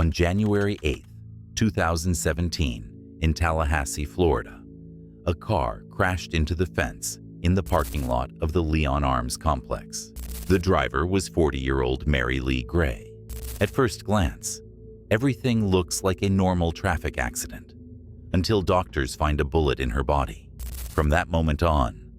On January 8, 2017, in Tallahassee, Florida, a car crashed into the fence in the parking lot of the Leon Arms complex. The driver was 40-year-old Mary Lee Gray. At first glance, everything looks like a normal traffic accident, until doctors find a bullet in her body. From that moment on,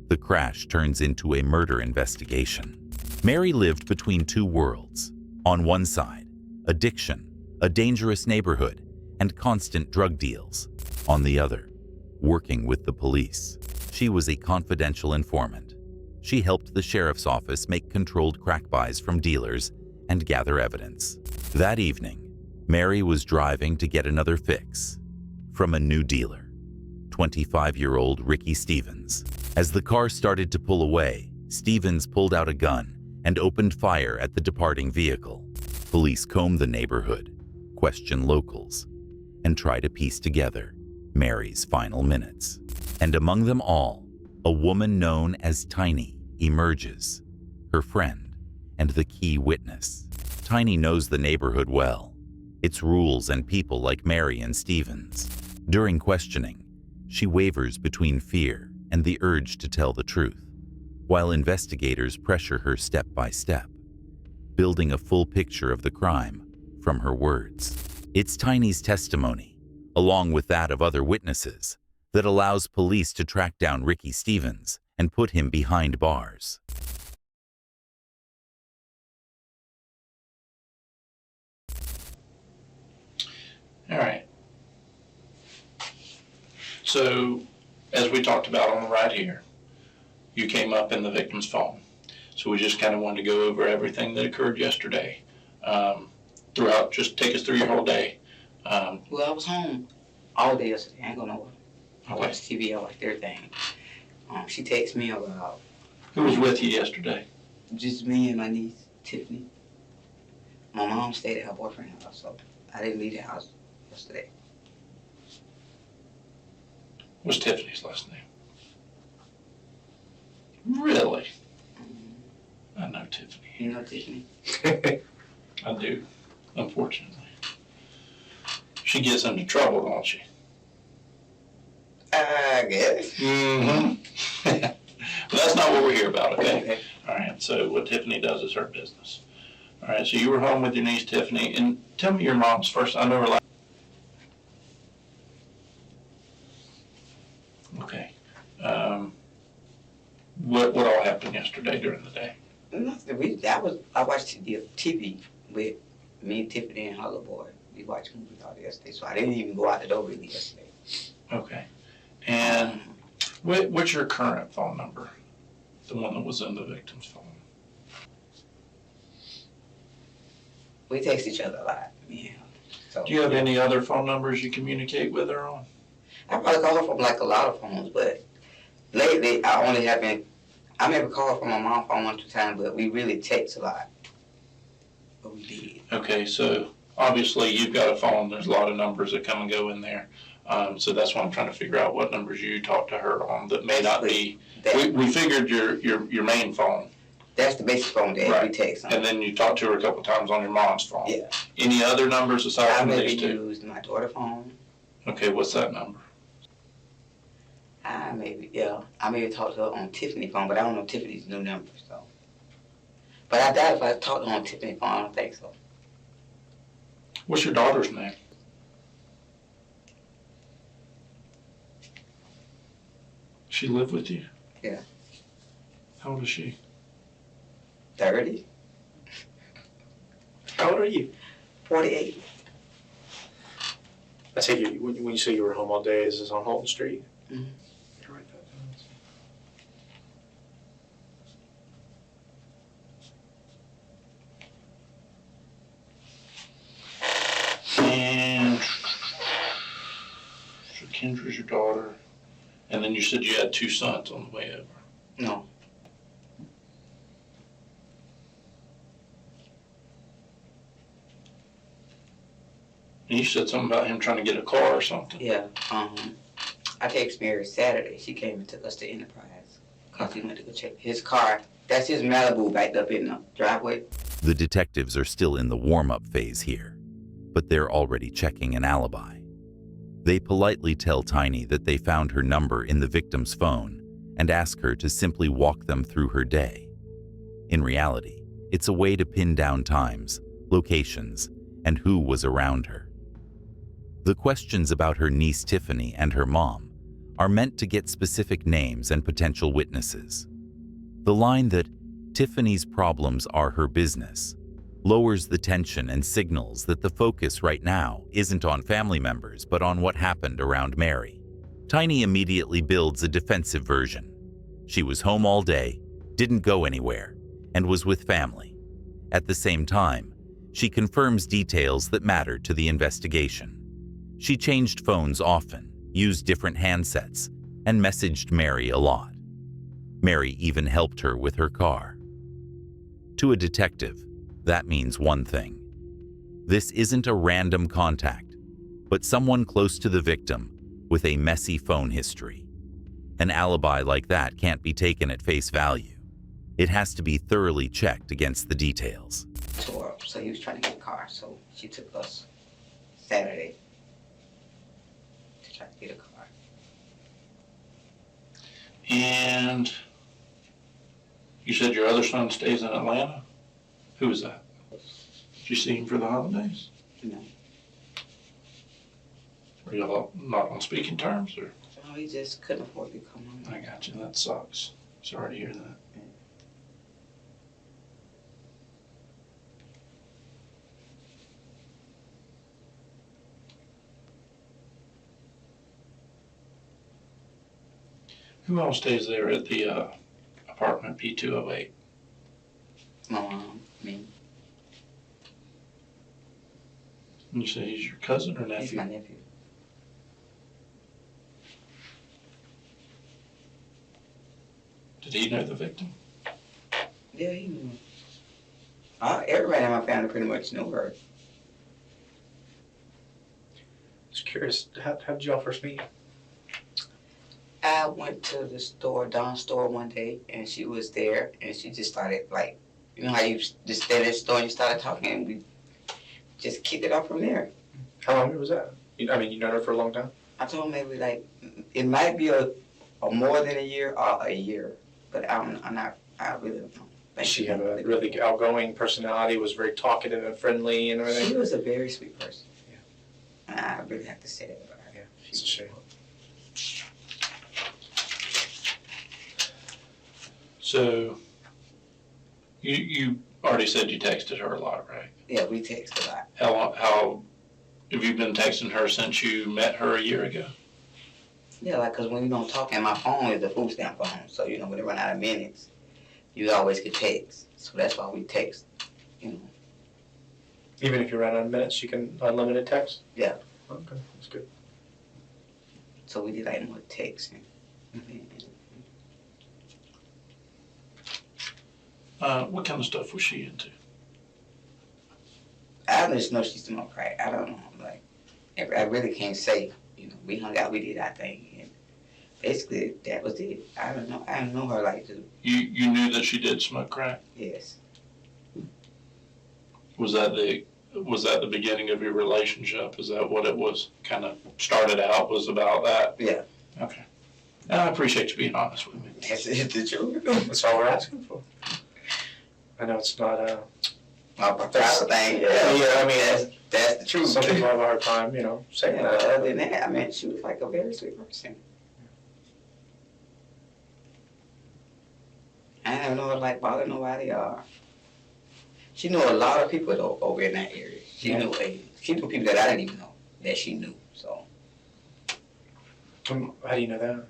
the crash turns into a murder investigation. Mary lived between two worlds. On one side, addiction, a dangerous neighborhood, and constant drug deals. On the other, working with the police. She was a confidential informant. She helped the sheriff's office make controlled crack buys from dealers and gather evidence. That evening, Mary was driving to get another fix from a new dealer, 25-year-old Ricky Stevens. As the car started to pull away, Stevens pulled out a gun and opened fire at the departing vehicle. Police combed the neighborhood, questioned locals, and tried to piece together Mary's final minutes. And among them all, a woman known as Tiny emerges, her friend and the key witness. Tiny knows the neighborhood well, its rules and people like Mary and Stevens. During questioning, she wavers between fear and the urge to tell the truth, while investigators pressure her step by step, building a full picture of the crime from her words. It's Tiny's testimony, along with that of other witnesses, that allows police to track down Ricky Stevens and put him behind bars. All right. So, as we talked about on the right here, you came up in the victim's phone. So we just kind of wanted to go over everything that occurred yesterday. Throughout, just take us through your whole day. Well, I was home all day yesterday. I ain't going nowhere. I Okay. watched TV, I watched everything. She texted me about Who was with you yesterday? just me and my niece, Tiffany. My mom stayed at her boyfriend's house, so I didn't leave the house yesterday. What's Tiffany's last name? Really? I know Tiffany. You know Tiffany? I do, unfortunately. She gets into trouble, don't she? I guess. Mm-hmm. But that's not what we're here about, okay? Okay. All right, so what Tiffany does is her business. All right, so you were home with your niece Tiffany, and tell me your mom's first. I know her last. Okay. What all happened yesterday during the day? Nothing. I watched TV with me, Tiffany, and her little boy. We watched movies all yesterday, so I didn't even go out the door really yesterday. Okay. And what's your current phone number? The one that was in the victim's phone. We text each other a lot. Yeah. So, Do you have any other phone numbers you communicate with her on? I probably call her from like a lot of phones, but lately I only haven't. I never called from my mom's phone 1 or 2 times, but we really text a lot. But we did. Okay, so obviously you've got a phone. There's a lot of numbers that come and go in there. So that's why I'm trying to figure out what numbers you talk to her on that may not be. We figured your main phone. That's the basic phone that Right. we text on. And then you talked to her a couple times on your mom's phone. Yeah. Any other numbers aside I from maybe these two? used my daughter's phone. Okay, what's that number? I maybe talked to her on Tiffany's phone, but I don't know Tiffany's new number, so. But I doubt if I talked to her on Tiffany's phone, I don't think so. What's your daughter's name? She live with you? Yeah. How old is she? 30? How old are you? 48. I take it when you say you were home all day, is this on Holton Street? Mhm. Write that down. And so Kendra's your daughter, and then you said you had 2 sons on the way over. No. And you said something about him trying to get a car or something. Yeah. I text Mary Saturday. She came and took us to Enterprise. Cause he went to go check his car. That's his Malibu backed up in the driveway. The detectives are still in the warm-up phase here. but they're already checking an alibi. They politely tell Tiny that they found her number in the victim's phone and ask her to simply walk them through her day. In reality, it's a way to pin down times, locations, and who was around her. The questions about her niece Tiffany and her mom are meant to get specific names and potential witnesses. The line that Tiffany's problems are her business lowers the tension and signals that the focus right now isn't on family members but on what happened around Mary. Tiny immediately builds a defensive version. She was home all day, didn't go anywhere, and was with family. At the same time, she confirms details that matter to the investigation. She changed phones often, used different handsets, and messaged Mary a lot. Mary even helped her with her car. To a detective, that means one thing. This isn't a random contact, but someone close to the victim with a messy phone history. An alibi like that can't be taken at face value. It has to be thoroughly checked against the details. Tore up, so he was trying to get a car, so she took us Saturday to try to get a car. And you said your other son stays in Atlanta? Who was that? Did you see him for the holidays? No. Were y'all not on speaking terms, or? No, he just couldn't afford to come home. I got you, that sucks. Sorry to hear that. Who else stays there at the apartment P208? My mom, me, You say he's your cousin or he's nephew? my nephew. Did he know the victim? Yeah, he knew. Everybody in my family pretty much knew her. Just curious, how did y'all first meet? I went to the store, Dawn's store one day, and she was there, and she just started, like, you know how you just stay at the store and you started talking, and we just kicked it off from there. How long ago was that? You known her for a long time? I told her maybe, like, it might be a more than a year or a year, but I really don't know. Like, She had a really outgoing personality, was very talkative and friendly and everything. She was a very sweet person. Yeah. I really have to say that about her. Yeah, it's a shame. So, you already said you texted her a lot, right? Yeah, we text a lot. How have you been texting her since you met her a year ago? Yeah, like, because when we don't talk, and my phone is a food stamp phone, so, you know, when it run out of minutes, you always get text. So that's why we text, you know. Even if you run out of minutes, you can unlimited text? Yeah. Okay, that's good. So we did, like, more texting. What kind of stuff was she into? I just know she smoked crack. I don't know. Like, I really can't say. You know, we hung out, we did our thing, and basically that was it. I don't know. I don't know her like to. You knew that she did smoke crack? Yes. Was that the beginning of your relationship? Is that what it was? Kind of started out was about that? Yeah. Okay. I appreciate you being honest with me. That's the truth. That's all we're asking for. I know it's not My professional thing. Yeah, I mean, that's the truth. some people have a hard time, saying Yeah, that. other than that, I mean, she was like a very sweet person. I didn't know her like bother nobody. She knew a lot of people though, over in that area. She knew people that I didn't even know that she knew. So How do you know that?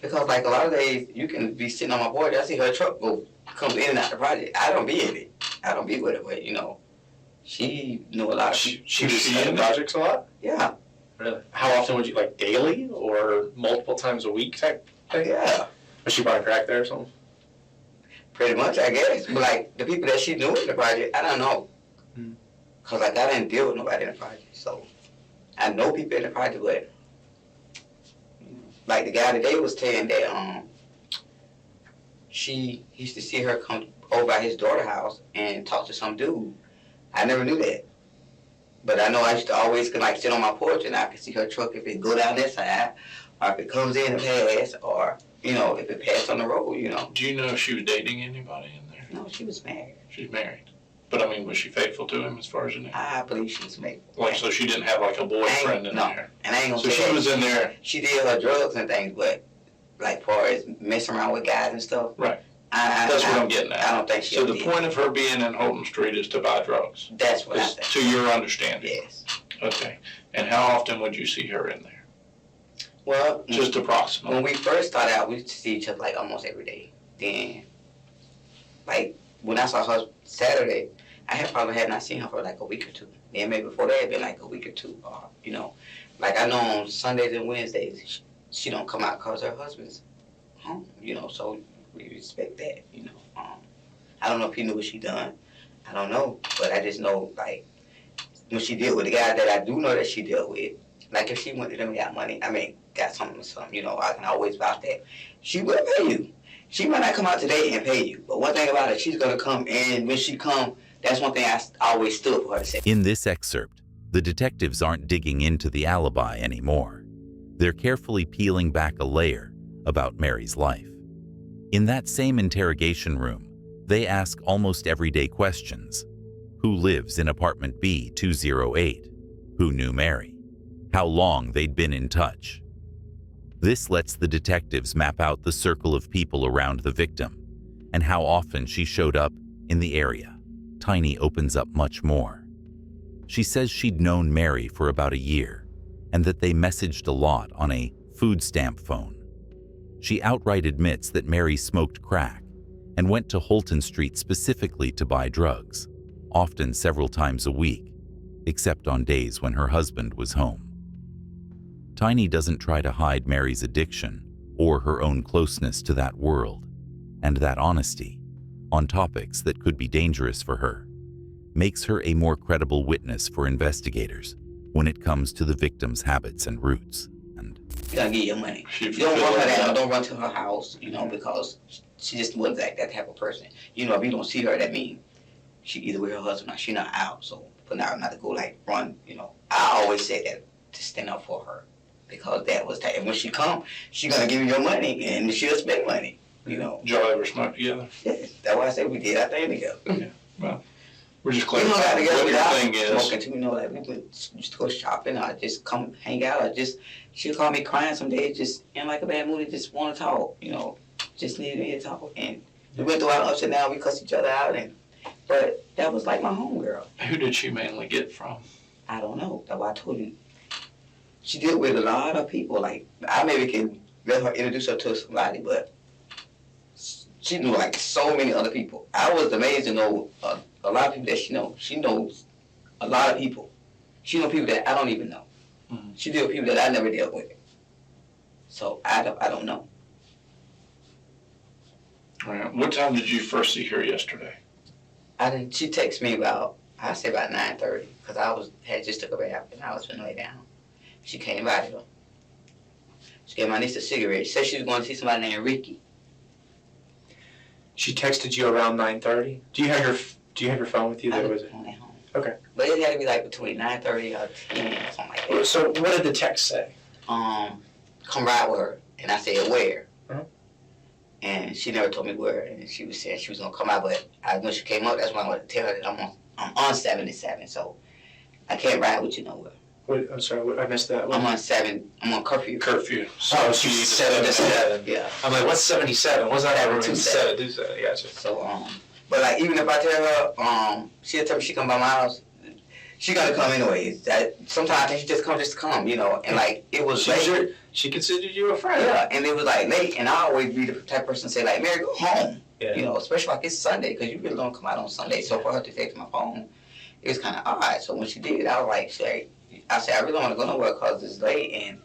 because like a lot of days you can be sitting on my porch, I see her truck comes in and out the project. I don't be in it. I don't be with it, but she knew a lot of people. She was in projects a lot? Yeah, Really? How often would you, like daily or multiple times a week type thing? yeah. Was she buying crack there or something? Pretty much, I guess. But like the people that she knew in the project, I don't know. Cause like I didn't deal with nobody in the project, so I know people in the project, but like the guy today was saying that he used to see her come over at his daughter's house and talk to some dude. I never knew that. But I know I used to always like sit on my porch and I could see her truck if it go down that side, or if it comes in and pass, or if it passed on the road. Do you know if she was dating anybody in there? No, she was married. She's married. But I mean, was she faithful to him as far as you know? I believe she was married. Like, so she didn't have like a boyfriend in No. there? And I ain't gonna So say she that. was in there. She did her drugs and things, but like far as messing around with guys and stuff. Right. That's what I'm getting at. I don't think she So ever the did. point of her being in Holton Street is to buy drugs, That's what I is think. to your understanding? Yes. Okay. And how often would you see her in there? Well, Just approximately? when we first started out, we used to see each other like almost every day. Then, like when I saw her Saturday, I had probably had not seen her for like a week or two. Then maybe before that, it'd been like a week or two. Like I know on Sundays and Wednesdays, she don't come out because her husband's home. So we respect that. I don't know if he knew what she done. I don't know, but I just know like when she dealt with the guy that I do know that she dealt with. Like if she went to them and got money, got something or something, I can always vouch that. She will pay you. She might not come out today and pay you, but one thing about it, she's gonna come, and when she come, that's one thing I always stood for her to say. In this excerpt, the detectives aren't digging into the alibi anymore. They're carefully peeling back a layer about Mary's life. In that same interrogation room, they ask almost everyday questions. Who lives in apartment B208? Who knew Mary? How long they'd been in touch. This lets the detectives map out the circle of people around the victim and how often she showed up in the area. Tiny opens up much more. She says she'd known Mary for about a year and that they messaged a lot on a food stamp phone. She outright admits that Mary smoked crack and went to Holton Street specifically to buy drugs, often several times a week, except on days when her husband was home. Tiny doesn't try to hide Mary's addiction or her own closeness to that world, and that honesty, on topics that could be dangerous for her, makes her a more credible witness for investigators when it comes to the victim's habits and roots. And You gotta get your money. She You don't run her fulfilled down, that. don't run to her house, because she just wasn't that type of person. If you don't see her, that means she either with her husband or she not out. So for now, not to go like run, I always said that to stand up for her. Because that was that. And when she come, she gonna give you your money and she'll spend money, Did y'all ever smoke together? Yes, that's why I said we did our thing together. We're just We hung out clarifying together what your without thing is. smoking too, like we used to go shopping or just come hang out or she'll call me crying some days, just in like a bad mood and just wanna talk, just needed me to talk. And we went through our ups and downs, we cussed each other out but that was like my homegirl. Who did she mainly get from? I don't know. That's why I told you. She dealt with a lot of people. Like, I maybe can let her introduce her to somebody, but she knew like so many other people. I was amazed to know a lot of people that she knows. She knows a lot of people. She knows people that I don't even know. Mhm. She dealt with people that I never dealt with. So I don't know. All right. What time did you first see her yesterday? She texted me about 9:30 because had just took a bath and I was finna lay down. She came by though. She gave my niece a cigarette. She said she was going to see somebody named Ricky. She texted you around 9:30. Do you have your phone with you? I There was was it. on at home. Okay. But it had to be like between 9:30 or 10 or something like that. So what did the text say? Come ride with her. And I said, where? Uh-huh. And she never told me where. And she was saying she was going to come out. But when she came up, that's when I wanted to tell her that I'm on 77. So I can't ride with you nowhere. I'm sorry, I missed that. I'm on 7. I'm on curfew. Curfew. Oh, she's 7 to 7. Yeah. I'm like, what's 77? What's that? 727. 727. Gotcha. So, but like even if I tell her, she'll tell me she come by my house, she gonna come anyways. Sometimes I think she just comes just to come, and like it was late. She considered you a friend. Yeah, and it was like late, and I always be the type of person to say like, Mary, go home. Yeah. Especially like it's Sunday, because you really don't come out on Sunday. So for her to text my phone, it was kind of odd. So when she did, I was like, I said, I really don't want to go nowhere because it's late, and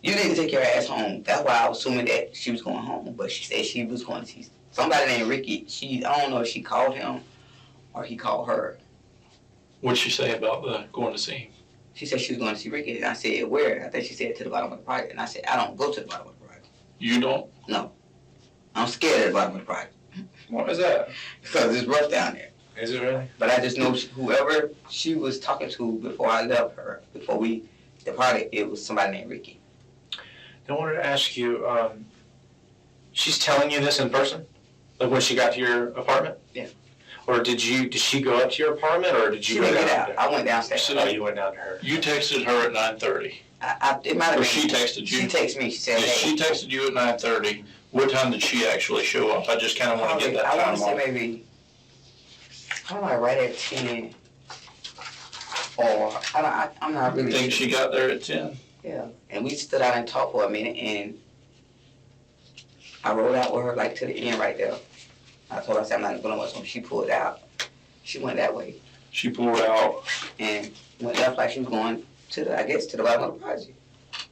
you need to take your ass home. That's why I was assuming that she was going home, but she said she was going to see somebody named Ricky. I don't know if she called him or he called her. What'd she say about going to see him? She said she was going to see Ricky, and I said, where? I think she said to the bottom of the project, and I said, I don't go to the bottom of the project. You don't? No. I'm scared of the bottom of the project What was that? because it's rough down there. Is it really? But I just know whoever she was talking to before I left her, before we departed, it was somebody named Ricky. I wanted to ask you, she's telling you this in person? Like when she got to your apartment? Yeah. Or did she go up to your apartment, or did you She go didn't down get out. there? I went downstairs. Oh, you went down to her. You texted her at 9:30. It might have Or been. she texted you? She texted me. She said, If hey. she texted you at 9:30, what time did she actually show up? I just kind of want to get that I want time to say off. maybe, probably right at 10. Or, I'm not I really think sure. she got there at 10. Yeah. And we stood out and talked for a minute, and I rode out with her like to the end right there. I told her, I said, I'm not going to watch when she pulled out. She went that way She pulled out. and went left like she was going to the, I guess, to the bottom of the project.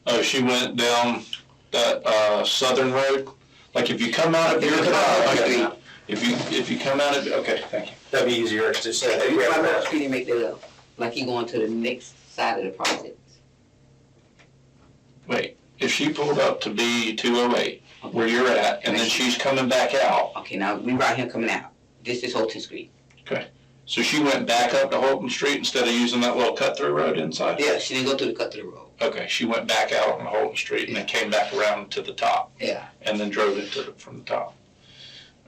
Oh, she went down that southern road. Like if you come out of your Okay. if you come out of okay, thank you. That'd be easier to say. If you come out the street and make the left, like you going to the next side of the project. Wait, if she pulled up to B 208 where you're at, and then she's coming back out. Okay, now we right here coming out. This is Holton Street. So she went back up to Holton Street instead of using that little cut-through road inside? Yeah, she didn't go through the cut through the road. Okay, she went back out on Holton Street and then came back around to the top Yeah. and then drove it from the top.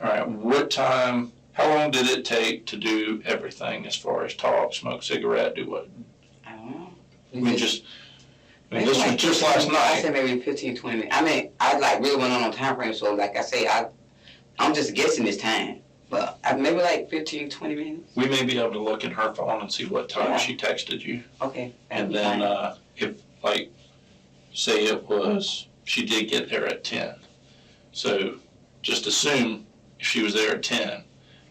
All right, how long did it take to do everything as far as talk, smoke, cigarette, do what? I don't know. I mean, this was just last I night. said maybe 15, 20 minutes. I mean, I like really went on time frame, so like I say, I'm just guessing this time. But maybe like 15, 20 minutes. We may be able to look in her phone and see what time Yeah. she texted you. Okay. And then if, like, say she did get there at 10. So just assume if she was there at 10,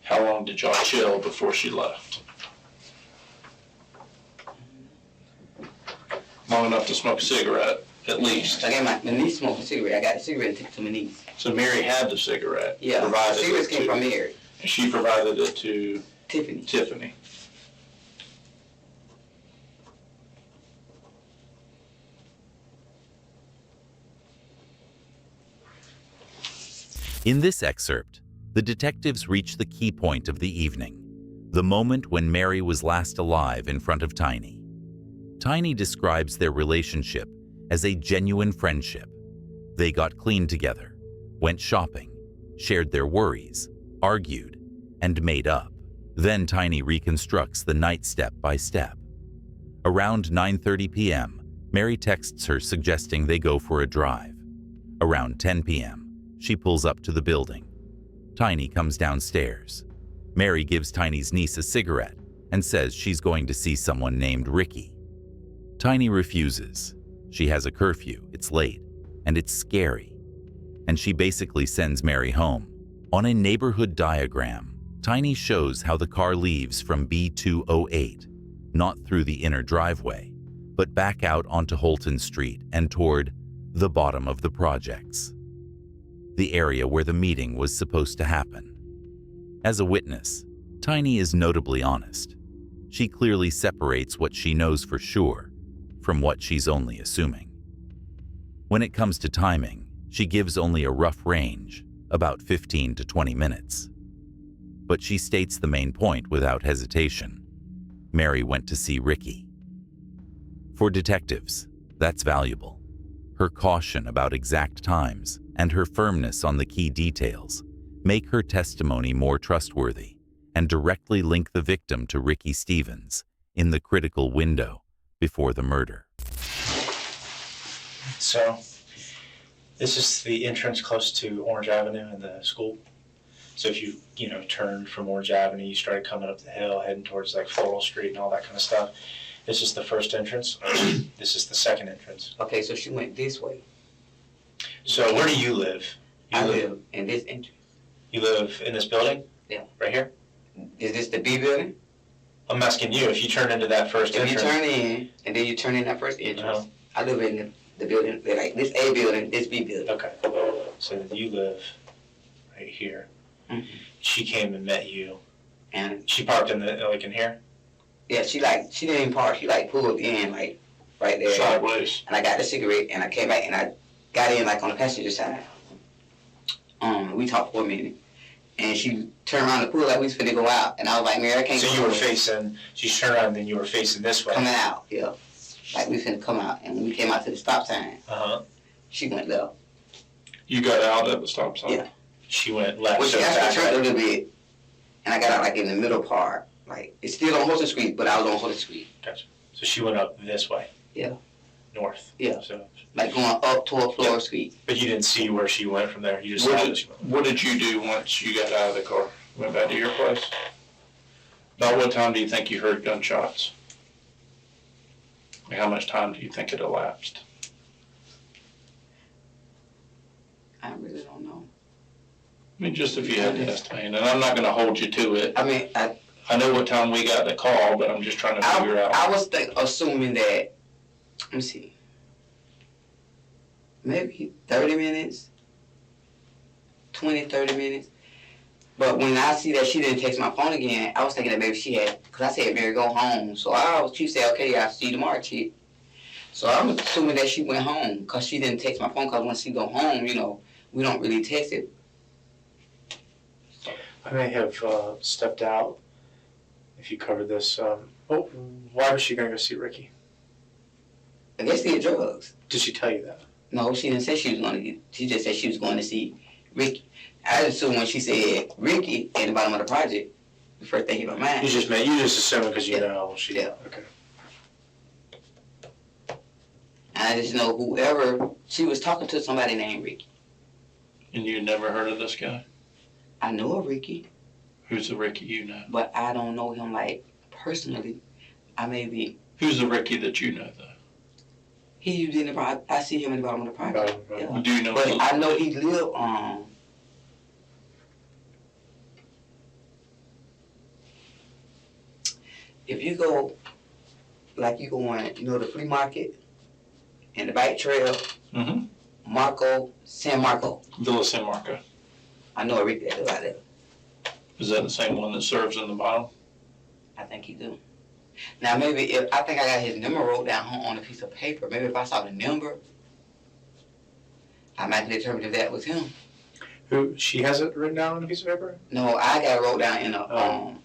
how long did y'all chill before she left? Long enough to smoke a cigarette, at least. I gave my niece smoke a cigarette. I got a cigarette and took it to my niece. So Mary had the cigarette. Yeah, the provided cigarettes it came to- from Mary. And she provided it to Tiffany. Tiffany. In this excerpt, the detectives reach the key point of the evening, the moment when Mary was last alive in front of Tiny. Tiny describes their relationship as a genuine friendship. They got clean together, went shopping, shared their worries, argued, and made up. Then Tiny reconstructs the night step by step. Around 9:30 p.m., Mary texts her suggesting they go for a drive. Around 10 p.m., she pulls up to the building. Tiny comes downstairs. Mary gives Tiny's niece a cigarette and says she's going to see someone named Ricky. Tiny refuses. She has a curfew, it's late, and it's scary. And she basically sends Mary home. On a neighborhood diagram, Tiny shows how the car leaves from B208, not through the inner driveway, but back out onto Holton Street and toward the bottom of the projects, the area where the meeting was supposed to happen. As a witness, Tiny is notably honest. She clearly separates what she knows for sure from what she's only assuming. When it comes to timing, she gives only a rough range, about 15 to 20 minutes. But she states the main point without hesitation. Mary went to see Ricky. For detectives, that's valuable. Her caution about exact times and her firmness on the key details make her testimony more trustworthy and directly link the victim to Ricky Stevens in the critical window before the murder. So, this is the entrance close to Orange Avenue and the school. So if you turned from Orange Avenue, you started coming up the hill, heading towards like Floral Street and all that kind of stuff. This is the first entrance. This is the second entrance. Okay, so she went this way. So where do you live? I live in this entrance. You live in this building? Yeah. Right here? Is this the B building? I'm asking you, if you turn into that first If entrance. you turn in, and then you turn in that first entrance, I live in the building, like this A building, this B building. Okay. So you live right here. Mhm. She came and met you. And She parked in in here? yeah, she didn't even park, she pulled in right there. Sideways. And I got the cigarette and I came back and I got in on the passenger side. We talked for a minute. and she turned around the pool like we was finna go out, and I was like, Mary, I can't So go you were nowhere. facing, she turned around and then you were facing this way. Coming out, yeah. Like we finna come out, and when we came out to the stop sign, she went left. You got out at the stop sign? Yeah. She went left. Well, so she actually back turned a right. little bit, and I got out like in the middle part. Like, it's still on Holton Street, but I was on Holton Street. Gotcha. So she went up this way. Yeah. North. Yeah. So, Like going up toward Florida Street. but you didn't see where she went from there. You just saw that she went. What did you do once you got out of the car? Went back to your place? About what time do you think you heard gunshots? Like how much time do you think it elapsed? I really don't know. I mean, just if you had to estimate, and I'm not gonna hold you to it. I mean, I know what time we got the call, but I'm just trying to figure out. I was assuming that, let me see, maybe 30 minutes, 20, 30 minutes. But when I see that she didn't text my phone again, I was thinking that maybe she had, because I said, Mary, go home. So she said, okay, I'll see you tomorrow, chick. So I'm assuming that she went home because she didn't text my phone, because when she go home, you know, we don't really text it. I may have stepped out if you covered this. Why was she going to go see Ricky? I guess they had drugs. Did she tell you that? No, she didn't say she was going to, she just said she was going to see Ricky. I assumed when she said Ricky at the bottom of the project, the first thing in my mind. You just assuming because you Yeah. know she. Yeah. Okay. I just know whoever, she was talking to somebody named Ricky. And you never heard of this guy? I know a Ricky, Who's the Ricky you know? but I don't know him like personally. I may be, Who's the Ricky that you know though? he usually in the project, I see him in the bottom of the project. Yeah. Do you know? But I know he live if you go, like you go on, you know, the flea market and the bike trail, Mm-hmm. San Marco. Villa San Marco. I know a Ricky that live out there. Is that the same one that serves in the bottom? I think he do. Now maybe if I think I got his number wrote down on a piece of paper. Maybe if I saw the number, I might determine if that was him. Who she has it written down on a piece of paper? No, I got it wrote down in Oh.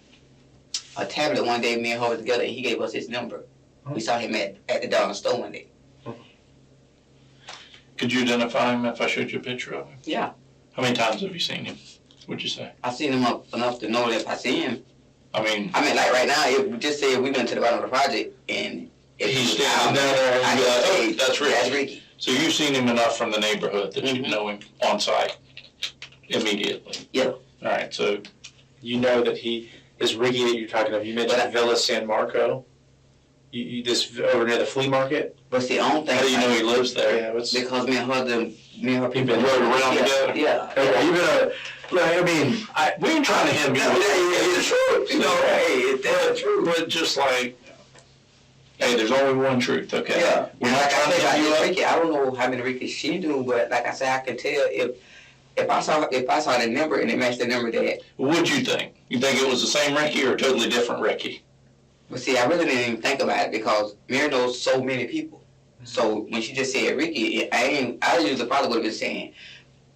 a tablet one day. Me and her were together, and he gave us his number. We saw him at the dollar store one day. Could you identify him if I showed you a picture of him? Yeah, How many times have you seen him? Would you say? I've seen him up enough to know that if I see him. I mean, I mean, like right now, if we just say we went to the bottom of the project and if he's he was standing down there and I you'd be like, can oh, say, that's Ricky. That's Ricky. So you've seen him enough from the neighborhood that you Mhm. know him on site immediately? Yeah. All right, so You know that he is Ricky that you're talking of. You mentioned But Villa San Marco. You this over near the flea market. But see, I don't think how do you know he lives there? Yeah. What's because me and her people been rode around yeah, together? Yeah. Okay, you been I mean, We ain't trying to hem you. It's the truth. You know, hey, it's the truth. But just like, hey, there's only one truth, okay? Yeah. We're And not like trying I to said, hem you up. Ricky, I don't know how many Rickies she do, but like I said, I can tell if I saw the number and it matched the number that. What'd you think? You think it was the same Ricky or a totally different Ricky? But see, I really didn't even think about it because Mary knows so many people. So when she just said Ricky, I usually probably would have been saying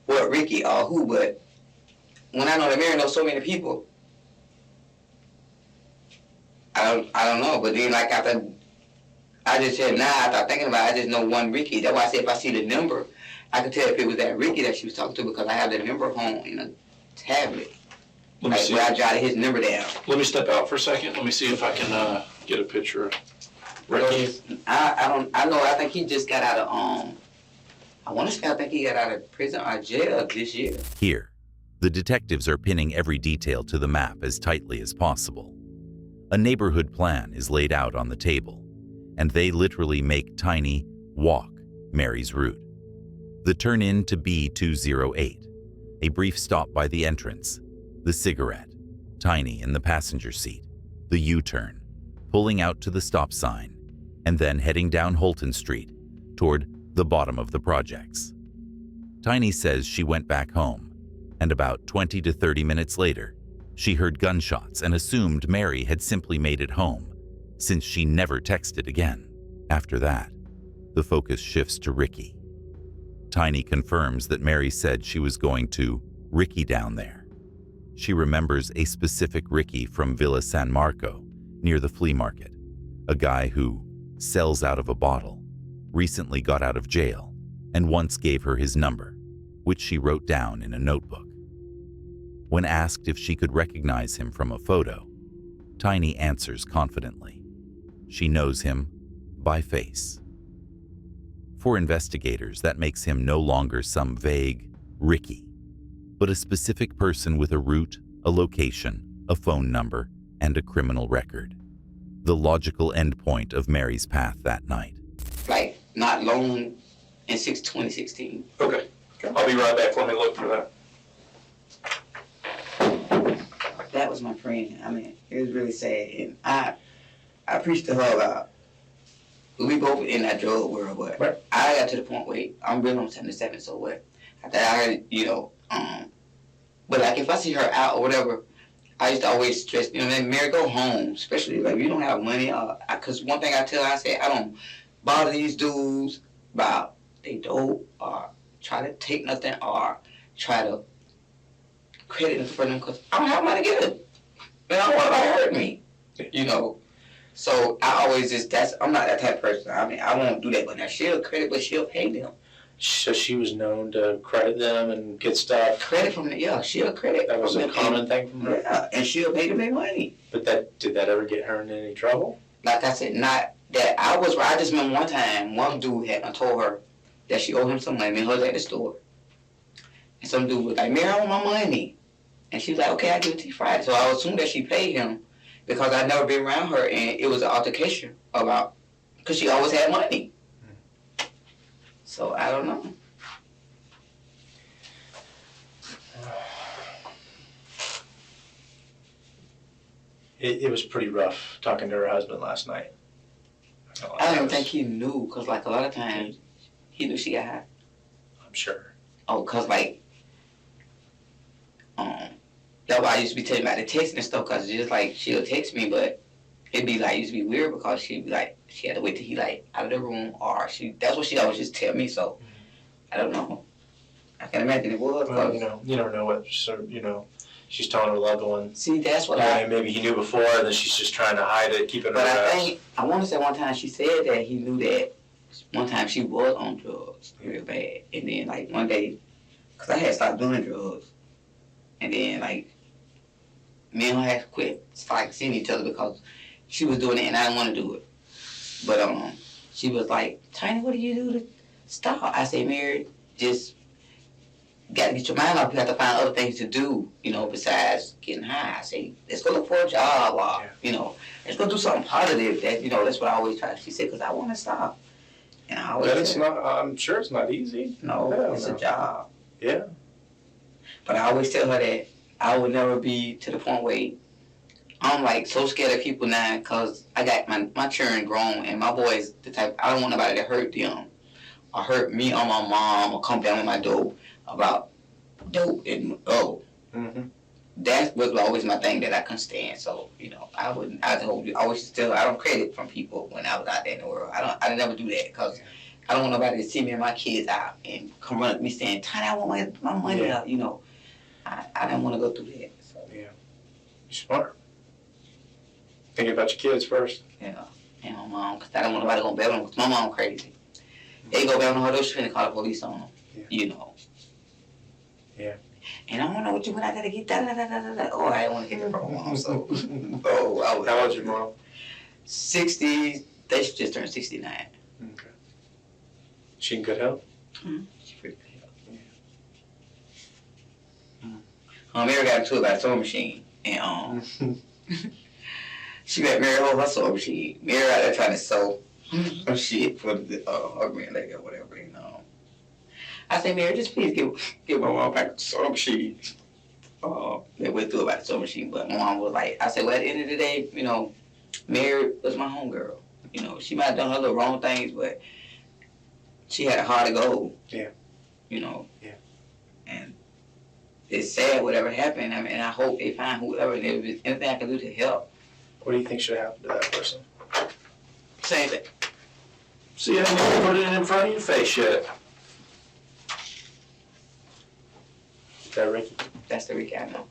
what Ricky or who, but when I know that Mary knows so many people, I don't know. But then like after I just said after thinking about it, I just know one Ricky. That's why I said if I see the number, I could tell if it was that Ricky that she was talking to because I have the number home in a tablet. Let me Like see. where I jotted his number down. Let me step out for a second. Let me see if I can get a picture of Ricky. I think he just got out of I think he got out of prison or jail this year. Here, the detectives are pinning every detail to the map as tightly as possible. A neighborhood plan is laid out on the table, and they literally make Tiny walk Mary's route. The turn-in to B208, a brief stop by the entrance, the cigarette, Tiny in the passenger seat, the U-turn, pulling out to the stop sign, and then heading down Holton Street toward the bottom of the projects. Tiny says she went back home, and about 20 to 30 minutes later, she heard gunshots and assumed Mary had simply made it home, since she never texted again. After that, the focus shifts to Ricky. Tiny confirms that Mary said she was going to Ricky down there. She remembers a specific Ricky from Villa San Marco, near the flea market, a guy who sells out of a bottle, recently got out of jail, and once gave her his number, which she wrote down in a notebook. When asked if she could recognize him from a photo, Tiny answers confidently. She knows him by face. For investigators, that makes him no longer some vague Ricky, but a specific person with a route, a location, a phone number, and a criminal record. The logical endpoint of Mary's path that night. Like, not long in 2016. Okay. I'll be right back. Let me look for that. That was my friend. I mean, it was really sad. And I preached to her about, we both in that drug world, but Right. I got to the point where I'm really on 77, so what? After I heard, but like if I see her out or whatever, I used to always stress, Mary, go home, especially like if you don't have money. Because one thing I tell her, I say, I don't bother these dudes about they dope or try to take nothing or try to credit them for them because I don't have money to give them. And I don't want nobody to hurt me, So I always I'm not that type of person. I mean, I won't do that, but now she'll credit, but she'll pay them. So she was known to credit them and get stuff. Credit from them, yeah, she'll credit. That was from a them. common thing from her. Yeah, and she'll pay them their money. But did that ever get her in any trouble? Like I said, not that I just remember one time, one dude had told her that she owed him some money, and her was at the store. And some dude was like, Mary, I want my money. And she was like, okay, I'll give it to you Friday. So I assumed that she paid him because I'd never been around her, and it was an altercation about, because she always had money. So I don't know. It was pretty rough talking to her husband last night. I don't think he knew, because like a lot of times, he knew she got high. I'm sure. Oh, because like, that's why I used to be telling about the texting and stuff, because just like, she'll text me, but it'd be like, it used to be weird because she'd be like, she had to wait till he like out of the room, or that's what she always just tell me, so I don't know. I can imagine it was. Well, you never know what she's telling her loved one. See, that's what Maybe he knew before, and then she's just trying to hide it, keep it under But I wraps. think, I want to say one time she said that he knew that one time she was on drugs real bad. And then, like, one day, because I had stopped doing drugs. And then, like, me and her had quit, like, seeing each other because she was doing it and I didn't want to do it. But, she was like, Tiny, what do you do to stop? I said, Mary, just got to get your mind off. You have to find other things to do, besides getting high. I say, let's go look for a job or, let's go do something positive. That's what I always try. She said, because I want to stop. And I always I'm sure it's not easy. No, it's a job. Yeah. But I always tell her that I would never be to the point where I'm like so scared of people now because I got my children grown and my boys the type, I don't want nobody to hurt them or hurt me or my mom or come down with my dope about dope and that was always my thing that I couldn't stand. So, I always tell I don't credit from people when I was out there in the world. I never do that because I don't want nobody to see me and my kids out and come run at me saying, Tiny, I want my money out, I didn't want to go through that. So. Yeah. You're smart. Thinking about your kids first. Yeah. And my mom, because I don't want nobody going to bail on them because my mom crazy. They go bail on her, she's finna call the police on them, Yeah. And I don't know what you went out there to get, Oh, I didn't want to get it from my mom, so. How old's your mom? 60, they just turned 69. Okay. She in good health? She's pretty good. Mary got into it by a sewing machine, and she got Mary hold her sewing machine. Mary out there trying to sew some shit for the her grandlady or whatever, I said, Mary, just please give my mom back the sewing machine. They went through about the sewing machine, but my mom was like, I said, well, at the end of the day, Mary was my homegirl. She might have done her little wrong things, but she had a heart of gold. Yeah. Yeah. And it's sad whatever happened. I mean, I hope they find whoever, and if there's anything I can do to help. What do you think should happen to that person? Same thing. See, I didn't put it in front of your face yet. Is that Ricky? That's the Ricky I know.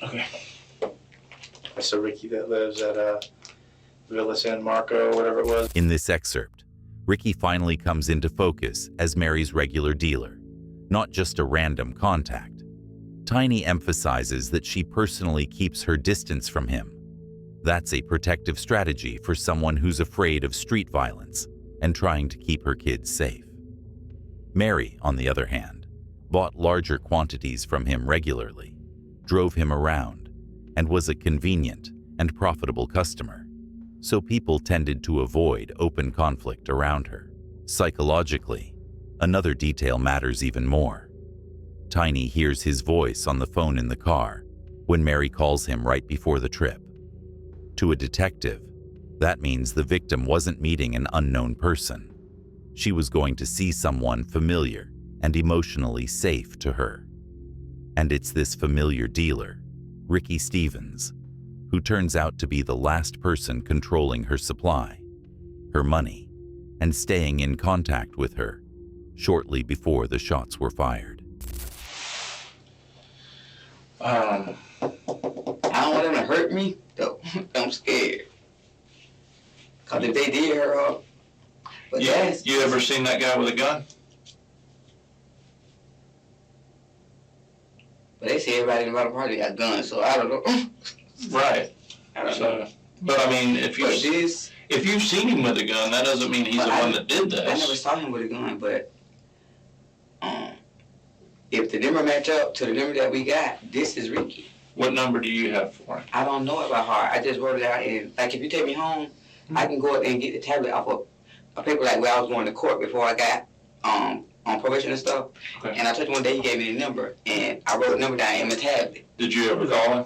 Okay. That's the Ricky that lives at Villa San Marco, whatever it was. In this excerpt, Ricky finally comes into focus as Mary's regular dealer, not just a random contact. Tiny emphasizes that she personally keeps her distance from him. That's a protective strategy for someone who's afraid of street violence and trying to keep her kids safe. Mary, on the other hand, bought larger quantities from him regularly, drove him around, and was a convenient and profitable customer, so people tended to avoid open conflict around her. Psychologically, another detail matters even more. Tiny hears his voice on the phone in the car when Mary calls him right before the trip. To a detective, that means the victim wasn't meeting an unknown person. She was going to see someone familiar and emotionally safe to her. And it's this familiar dealer, Ricky Stevens, who turns out to be the last person controlling her supply, her money, and staying in contact with her shortly before the shots were fired. I don't want them to hurt me, though. I'm scared. Because if they did her up, but that's... You ever seen that guy with a gun? But they say everybody in the party got guns, so I don't know. Right. I don't know. So, but I mean, if But this... you've seen him with a gun, that doesn't mean he's But the one that did I never this. saw him with a gun, but if the number match up to the number that we got, this is Ricky. What number do you have for him? I don't know it by heart. I just wrote it out, and like if you take me home, I can go up and get the tablet off of a paper like where I was going to court before I got on probation and stuff. Okay. And I told you one day he gave me the number, and I wrote the number down in my tablet. Did you ever call him?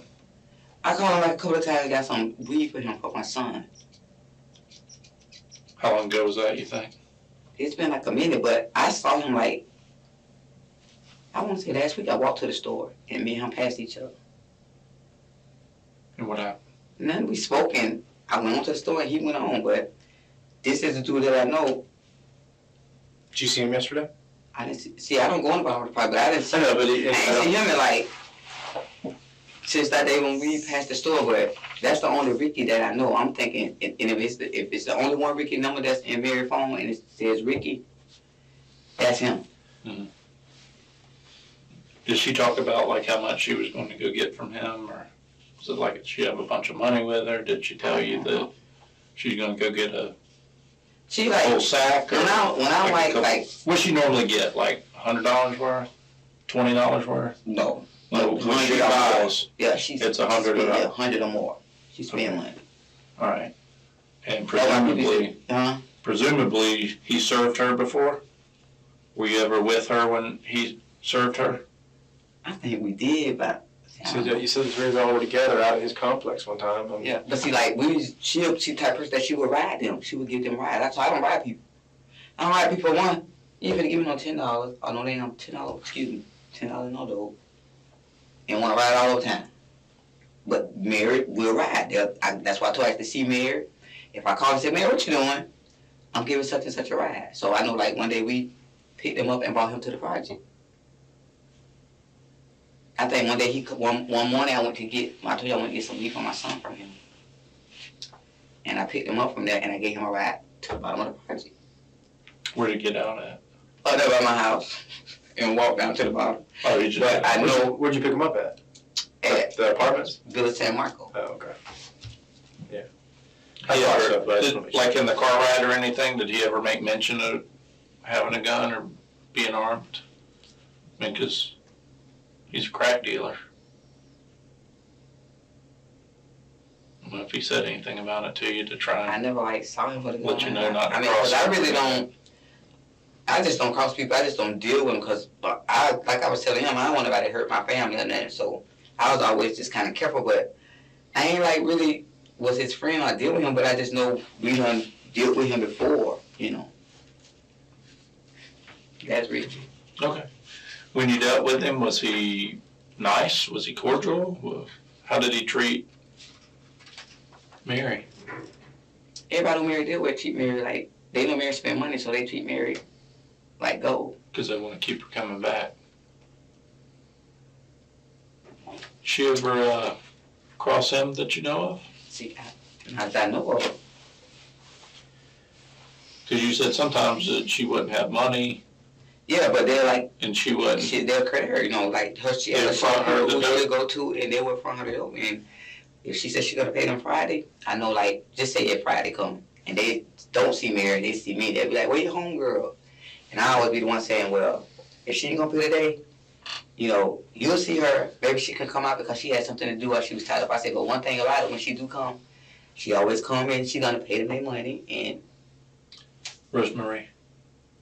I called him like a couple of times and got some weed for him for my son. How long ago was that, you think? It's been like a minute, but I saw him like, I want to say last week I walked to the store and me and him passed each other. And what happened? And then we spoke and I went on to the store and he went on, but this is the dude that I know. Did you see him yesterday? I didn't see I don't go in the bar with the but I didn't see I know, but I ain't see him in like, since that day when we passed the store, but that's the only Ricky that I know. I'm thinking, and if it's the only one Ricky number that's in Mary's phone and it says Ricky, that's him. Did she talk about like how much she was going to go get from him, or was it like she have a bunch of money with her? Did she tell you that she's going to go get a She like, whole sack? Or when I'm a like, couple- What's she normally get? Like $100 worth, $20 worth? no. No, when she $100 buys, Yeah, she's it's 100 spend, or yeah, up. 100 or more. She spend money. All right. And Huh? presumably he served her before? Were you ever with her when he served her? I think we did, but You said this we were all together out at his complex one time. yeah. But see, like she the type of person that she would ride them. She would give them rides. That's why I don't ride people. I don't ride people for one. You ain't finna give me no $10. Oh no, they ain't no $10. Excuse me, $10 no dough. And want to ride all the time. But Mary will ride. That's why I told her to see Mary. If I call and say, Mary, what you doing? I'm giving such and such a ride. So I know, like one day we picked him up and brought him to the project. I think one day one morning I told you I went to get some meat for my son from him. And I picked him up from there and I gave him a ride to the bottom of the project. Where'd he get out at? Oh, there by my house. And walked down to the bottom. Oh, he just. But I know Where'd you pick him up at? at The apartments? Villa San Marco. Oh, okay. Yeah. He I thought ever, so, but I just wanna make like sure. in the car ride or anything, did he ever make mention of having a gun or being armed? I mean, 'cause he's a crack dealer. I don't know if he said anything about it to you to try I and never like saw him for the gun. let you know not to I mean, cross. because I really don't. I just don't cross people. I just don't deal with them because like I was telling him, I don't want nobody to hurt my family or nothing. So I was always just kind of careful. But I ain't like really was his friend. I deal with him, but I just know we done dealt with him before. You know. That's Richie. Okay. When you dealt with him, was he nice? Was he cordial? How did he treat Mary? Everybody who Mary deal with treat Mary like they know Mary spend money, so they treat Mary like gold. Because they want to keep her coming back. She ever cross him that you know of? See, not that I know of. Because you said sometimes that she wouldn't have money Yeah, but they're like, and she wouldn't. they'll credit her, you know, like she Yeah, had a front her shop the who note. she'll go to, and they will front her the note. And if she says she's gonna pay them Friday, I know, like, just say if Friday come, and they don't see Mary, they see me, they'll be like, "Where your home girl?" And I always be the one saying, "Well, if she ain't gonna pay today, you know, you'll see her. Maybe she can come out because she had something to do while she was tied up." I said, "But one thing about it, when she do come, she always come in. She gonna pay them their money." And Rosemary,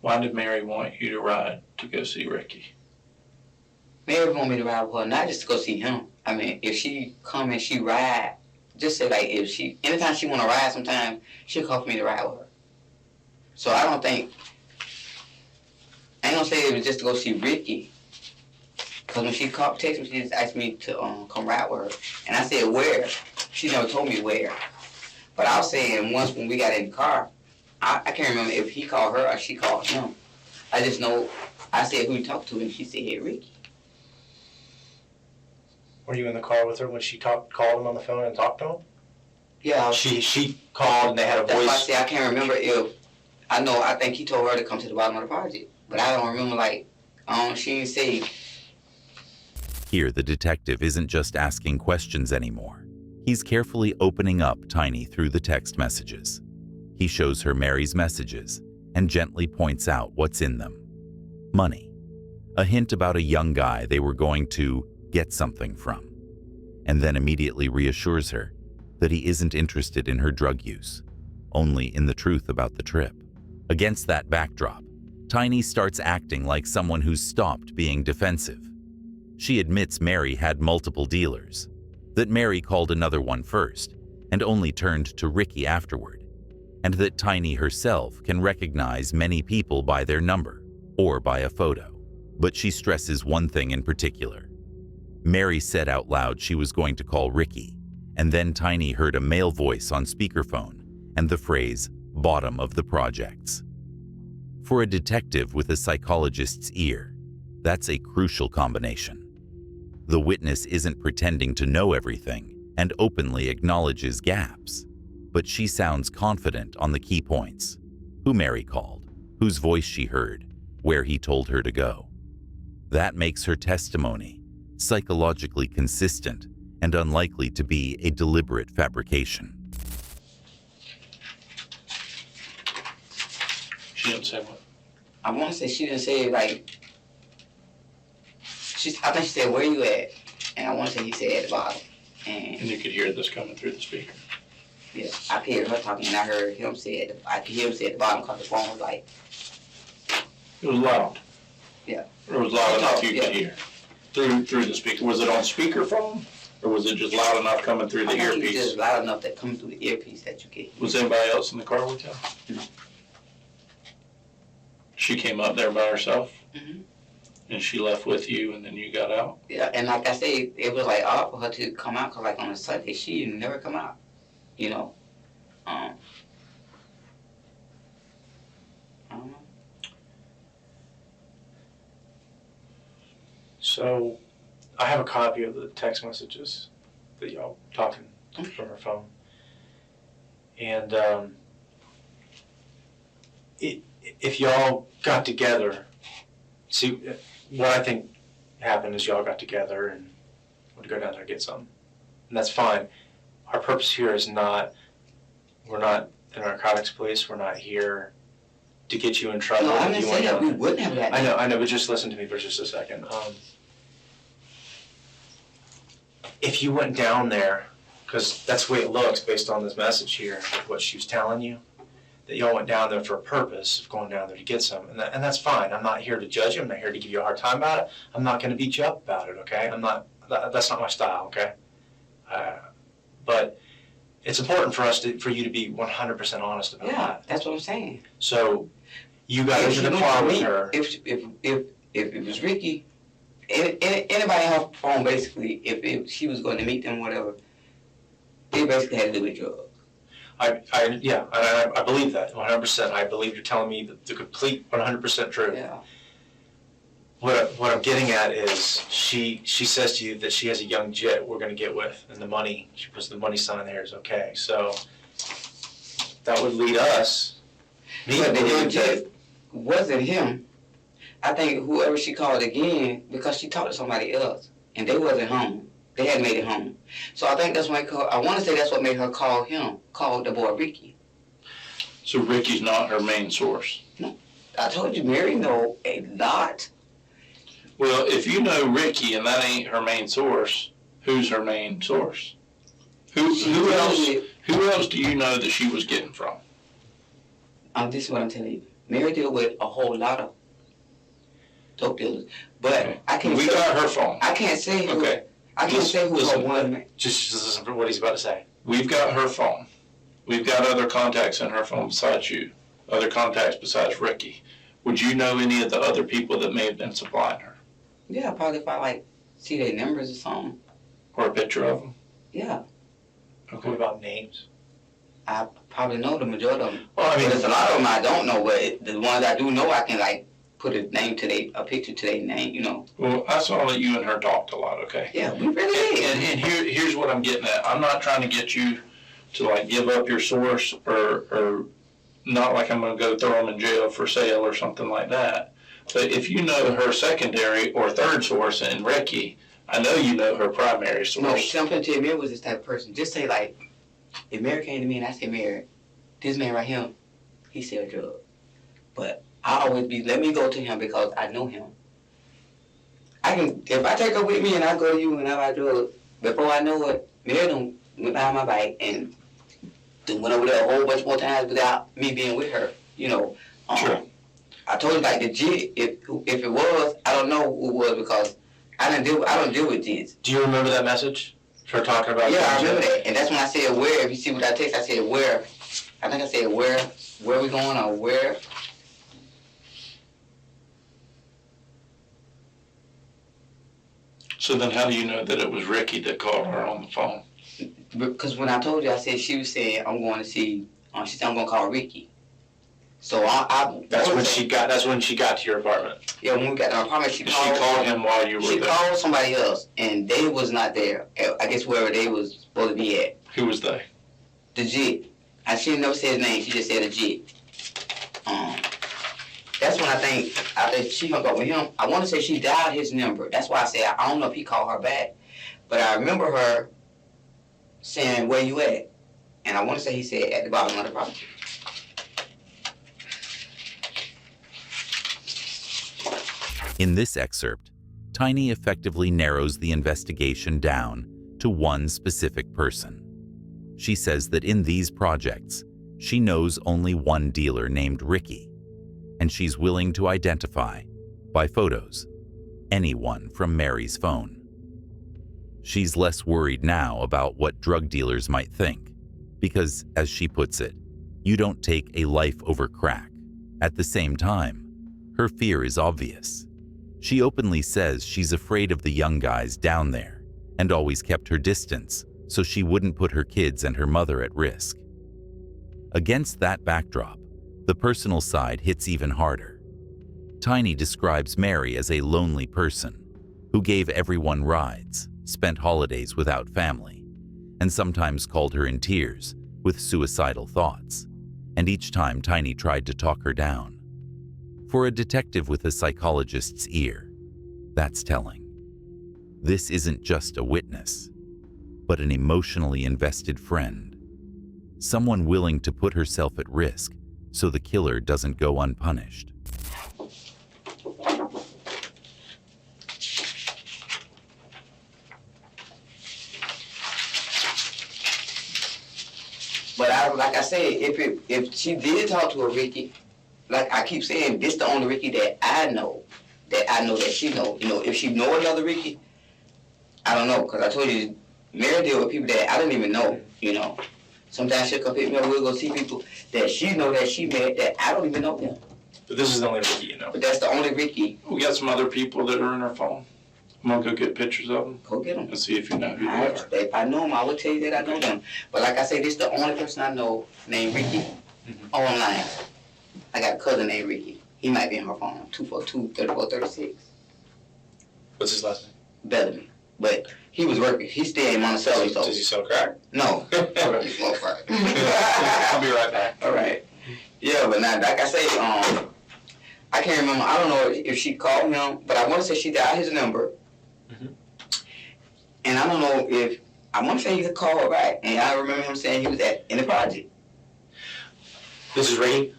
why did Mary want you to ride to go see Ricky? Mary want me to ride with her, not just to go see him. I mean, if she come and she ride, just say like if she, anytime she want to ride, sometimes she'll call for me to ride with her. So I don't think, I ain't gonna say it was just to go see Ricky. Cause when she called, text me, she just asked me to come ride with her, and I said where. She never told me where. But I was saying once when we got in the car, I can't remember if he called her or she called him. I just know I said who you talked to, and she said, "Hey, Ricky." Were you in the car with her when she called him on the phone and talked to him? Yeah, She called and they had a that's why I voice. say I can't remember if I think he told her to come to the bottom of the project, but I don't remember she didn't say. Here, the detective isn't just asking questions anymore. He's carefully opening up Tiny through the text messages. He shows her Mary's messages and gently points out what's in them. Money. A hint about a young guy they were going to get something from. And then immediately reassures her that he isn't interested in her drug use, only in the truth about the trip. Against that backdrop, Tiny starts acting like someone who's stopped being defensive. She admits Mary had multiple dealers, that Mary called another one first and only turned to Ricky afterward, and that Tiny herself can recognize many people by their number or by a photo. But she stresses one thing in particular. Mary said out loud she was going to call Ricky, and then Tiny heard a male voice on speakerphone and the phrase, "bottom of the projects." For a detective with a psychologist's ear, that's a crucial combination. The witness isn't pretending to know everything and openly acknowledges gaps, but she sounds confident on the key points: who Mary called, whose voice she heard, where he told her to go. That makes her testimony psychologically consistent and unlikely to be a deliberate fabrication. She didn't say what. I want to say she didn't say like. I think she said, "Where you at?" And I want to say he said at the bottom. And And you could hear this coming through the speaker. yeah, I could hear her talking, and I heard him say I could hear him say at the bottom because the phone was like. It was loud. Yeah. It was loud enough you Yeah. could hear. Through the speaker. Was it on speakerphone? Or was it just loud enough coming through the I think it was earpiece? just loud enough that come through the earpiece that you get. Was anybody else in the car with you? No. She came up there by herself? Mhm. And she left with you and then you got out? Yeah, and like I said, it was like odd for her to come out because like on a Sunday she never come out, you know. I don't know. So I have a copy of the text messages that y'all talking from her phone. And if y'all got together, see, what I think happened is y'all got together and would go down there and get something. And that's fine. Our purpose here is not, we're not the narcotics police, we're not here to get you in trouble. No, I'm if not you saying want that we wouldn't have that. I know, but just listen to me for just a second. If you went down there, because that's the way it looks based on this message here, what she was telling you, that y'all went down there for a purpose of going down there to get some, and that's fine. I'm not here to judge you. I'm not here to give you a hard time about it. I'm not going to beat you up about it, okay? That's not my style, okay? But it's important for you to be 100% honest about Yeah, that. that's what I'm saying. So you got If into she the knew car for with me, her. If it was Ricky, anybody on her phone basically, if she was going to meet them, whatever, it basically had to do with drugs. I believe that 100%. I believe you're telling me the complete 100% truth. Yeah. What I'm getting at is she says to you that she has a young jet we're going to get with, and the money, she puts the money sign there is okay. So that would lead us. But the young jet wasn't him. I think whoever she called again, because she talked to somebody else, and they wasn't home. They hadn't made it home. So I think that's why I want to say that's what made her call the boy Ricky. So Ricky's not her main source. I told you, Mary know a lot. Well, if you know Ricky and that ain't her main source, who's her main source? Who else do you know that she was getting from? This is what I'm telling you. Mary deal with a whole lot of dope dealers, but Okay. I can't. We got her phone. I can't say who. Okay. I can't say who's her Listen. one. Just listen to what he's about to say. We've got her phone. We've got other contacts in her phone besides you. Other contacts besides Ricky. Would you know any of the other people that may have been supplying her? Yeah, probably if I see their numbers or something. Or a picture of them? Yeah, What about names? I probably know the majority of them. Well, I But mean, there's a lot of them I don't know, but the ones I do know, I can put a picture to their name, you know. Well, I saw that you and her talked a lot, okay? Yeah, we really did. And here's what I'm getting at. I'm not trying to get you to give up your source or not like I'm going to go throw them in jail for sale or something like that. But if you know her secondary or third source in Ricky, I know you know her primary No, source. something to Mary was this type of person. Just say if Mary came to me and I said, Mary, this man right here, he sell drugs. But I always let me go to him because I know him. If I take her with me and I go to you and I buy drugs, before I know it, Mary done went behind my bike and then went over there a whole bunch more times without me being with her, you know. Sure. I told you the jit, if it was, I don't know who it was because I don't deal with jits. do you remember that message? Her talking about Yeah, I the remember jet? that. And that's when I said where. If you see what I text, I said where. I think I said where we going or where. So then how do you know that it was Ricky that called her on the phone? Because when I told you, I said she was saying I'm going to see. She said I'm going to call Ricky. So That's when she got to your apartment. Yeah, when we got to our apartment, she She called. called him while you were She there. called somebody else, and they was not there. I guess wherever they was supposed to be at. Who was they? The jit. She never said his name. She just said a jit. That's when I think she hung up with him. I want to say she dialed his number. That's why I said I don't know if he called her back, but I remember her saying, "Where you at?" And I want to say he said at the bottom of the property. In this excerpt, Tiny effectively narrows the investigation down to one specific person. She says that in these projects, she knows only one dealer named Ricky, and she's willing to identify, by photos, anyone from Mary's phone. She's less worried now about what drug dealers might think, because, as she puts it, you don't take a life over crack. At the same time, her fear is obvious. She openly says she's afraid of the young guys down there and always kept her distance so she wouldn't put her kids and her mother at risk. Against that backdrop, the personal side hits even harder. Tiny describes Mary as a lonely person who gave everyone rides, spent holidays without family, and sometimes called her in tears with suicidal thoughts. And each time Tiny tried to talk her down. For a detective with a psychologist's ear, that's telling. This isn't just a witness, but an emotionally invested friend. Someone willing to put herself at risk so the killer doesn't go unpunished. But like I said, if she did talk to a Ricky, like I keep saying, this the only Ricky that I know that she know. You know, if she know another Ricky, I don't know, because I told you, Mary deal with people that I don't even know, you know. Sometimes she'll come pick me up, we'll go see people that she know that she met that I don't even know them. But this is the only Ricky you know. But that's the only Ricky. We got some other people that are in her phone. I'm going to go get pictures of them Go get them. and see if you know who they are. If I know them, I will tell you that I know them. But like I say, this is the only person I know named Ricky online. I got a cousin named Ricky. He might be in her phone, 242-3436. What's his last name? Bellamy. But he was working. He stayed in Monticello, so. Does he sell crack? No. He smoked crack. I'll be right back. All right. Yeah, but now, like I say, I can't remember. I don't know if she called him, but I want to say she dialed his number. Mhm. And I don't know if, I want to say he could call her back. And I remember him saying he was in the project. This is Ricky?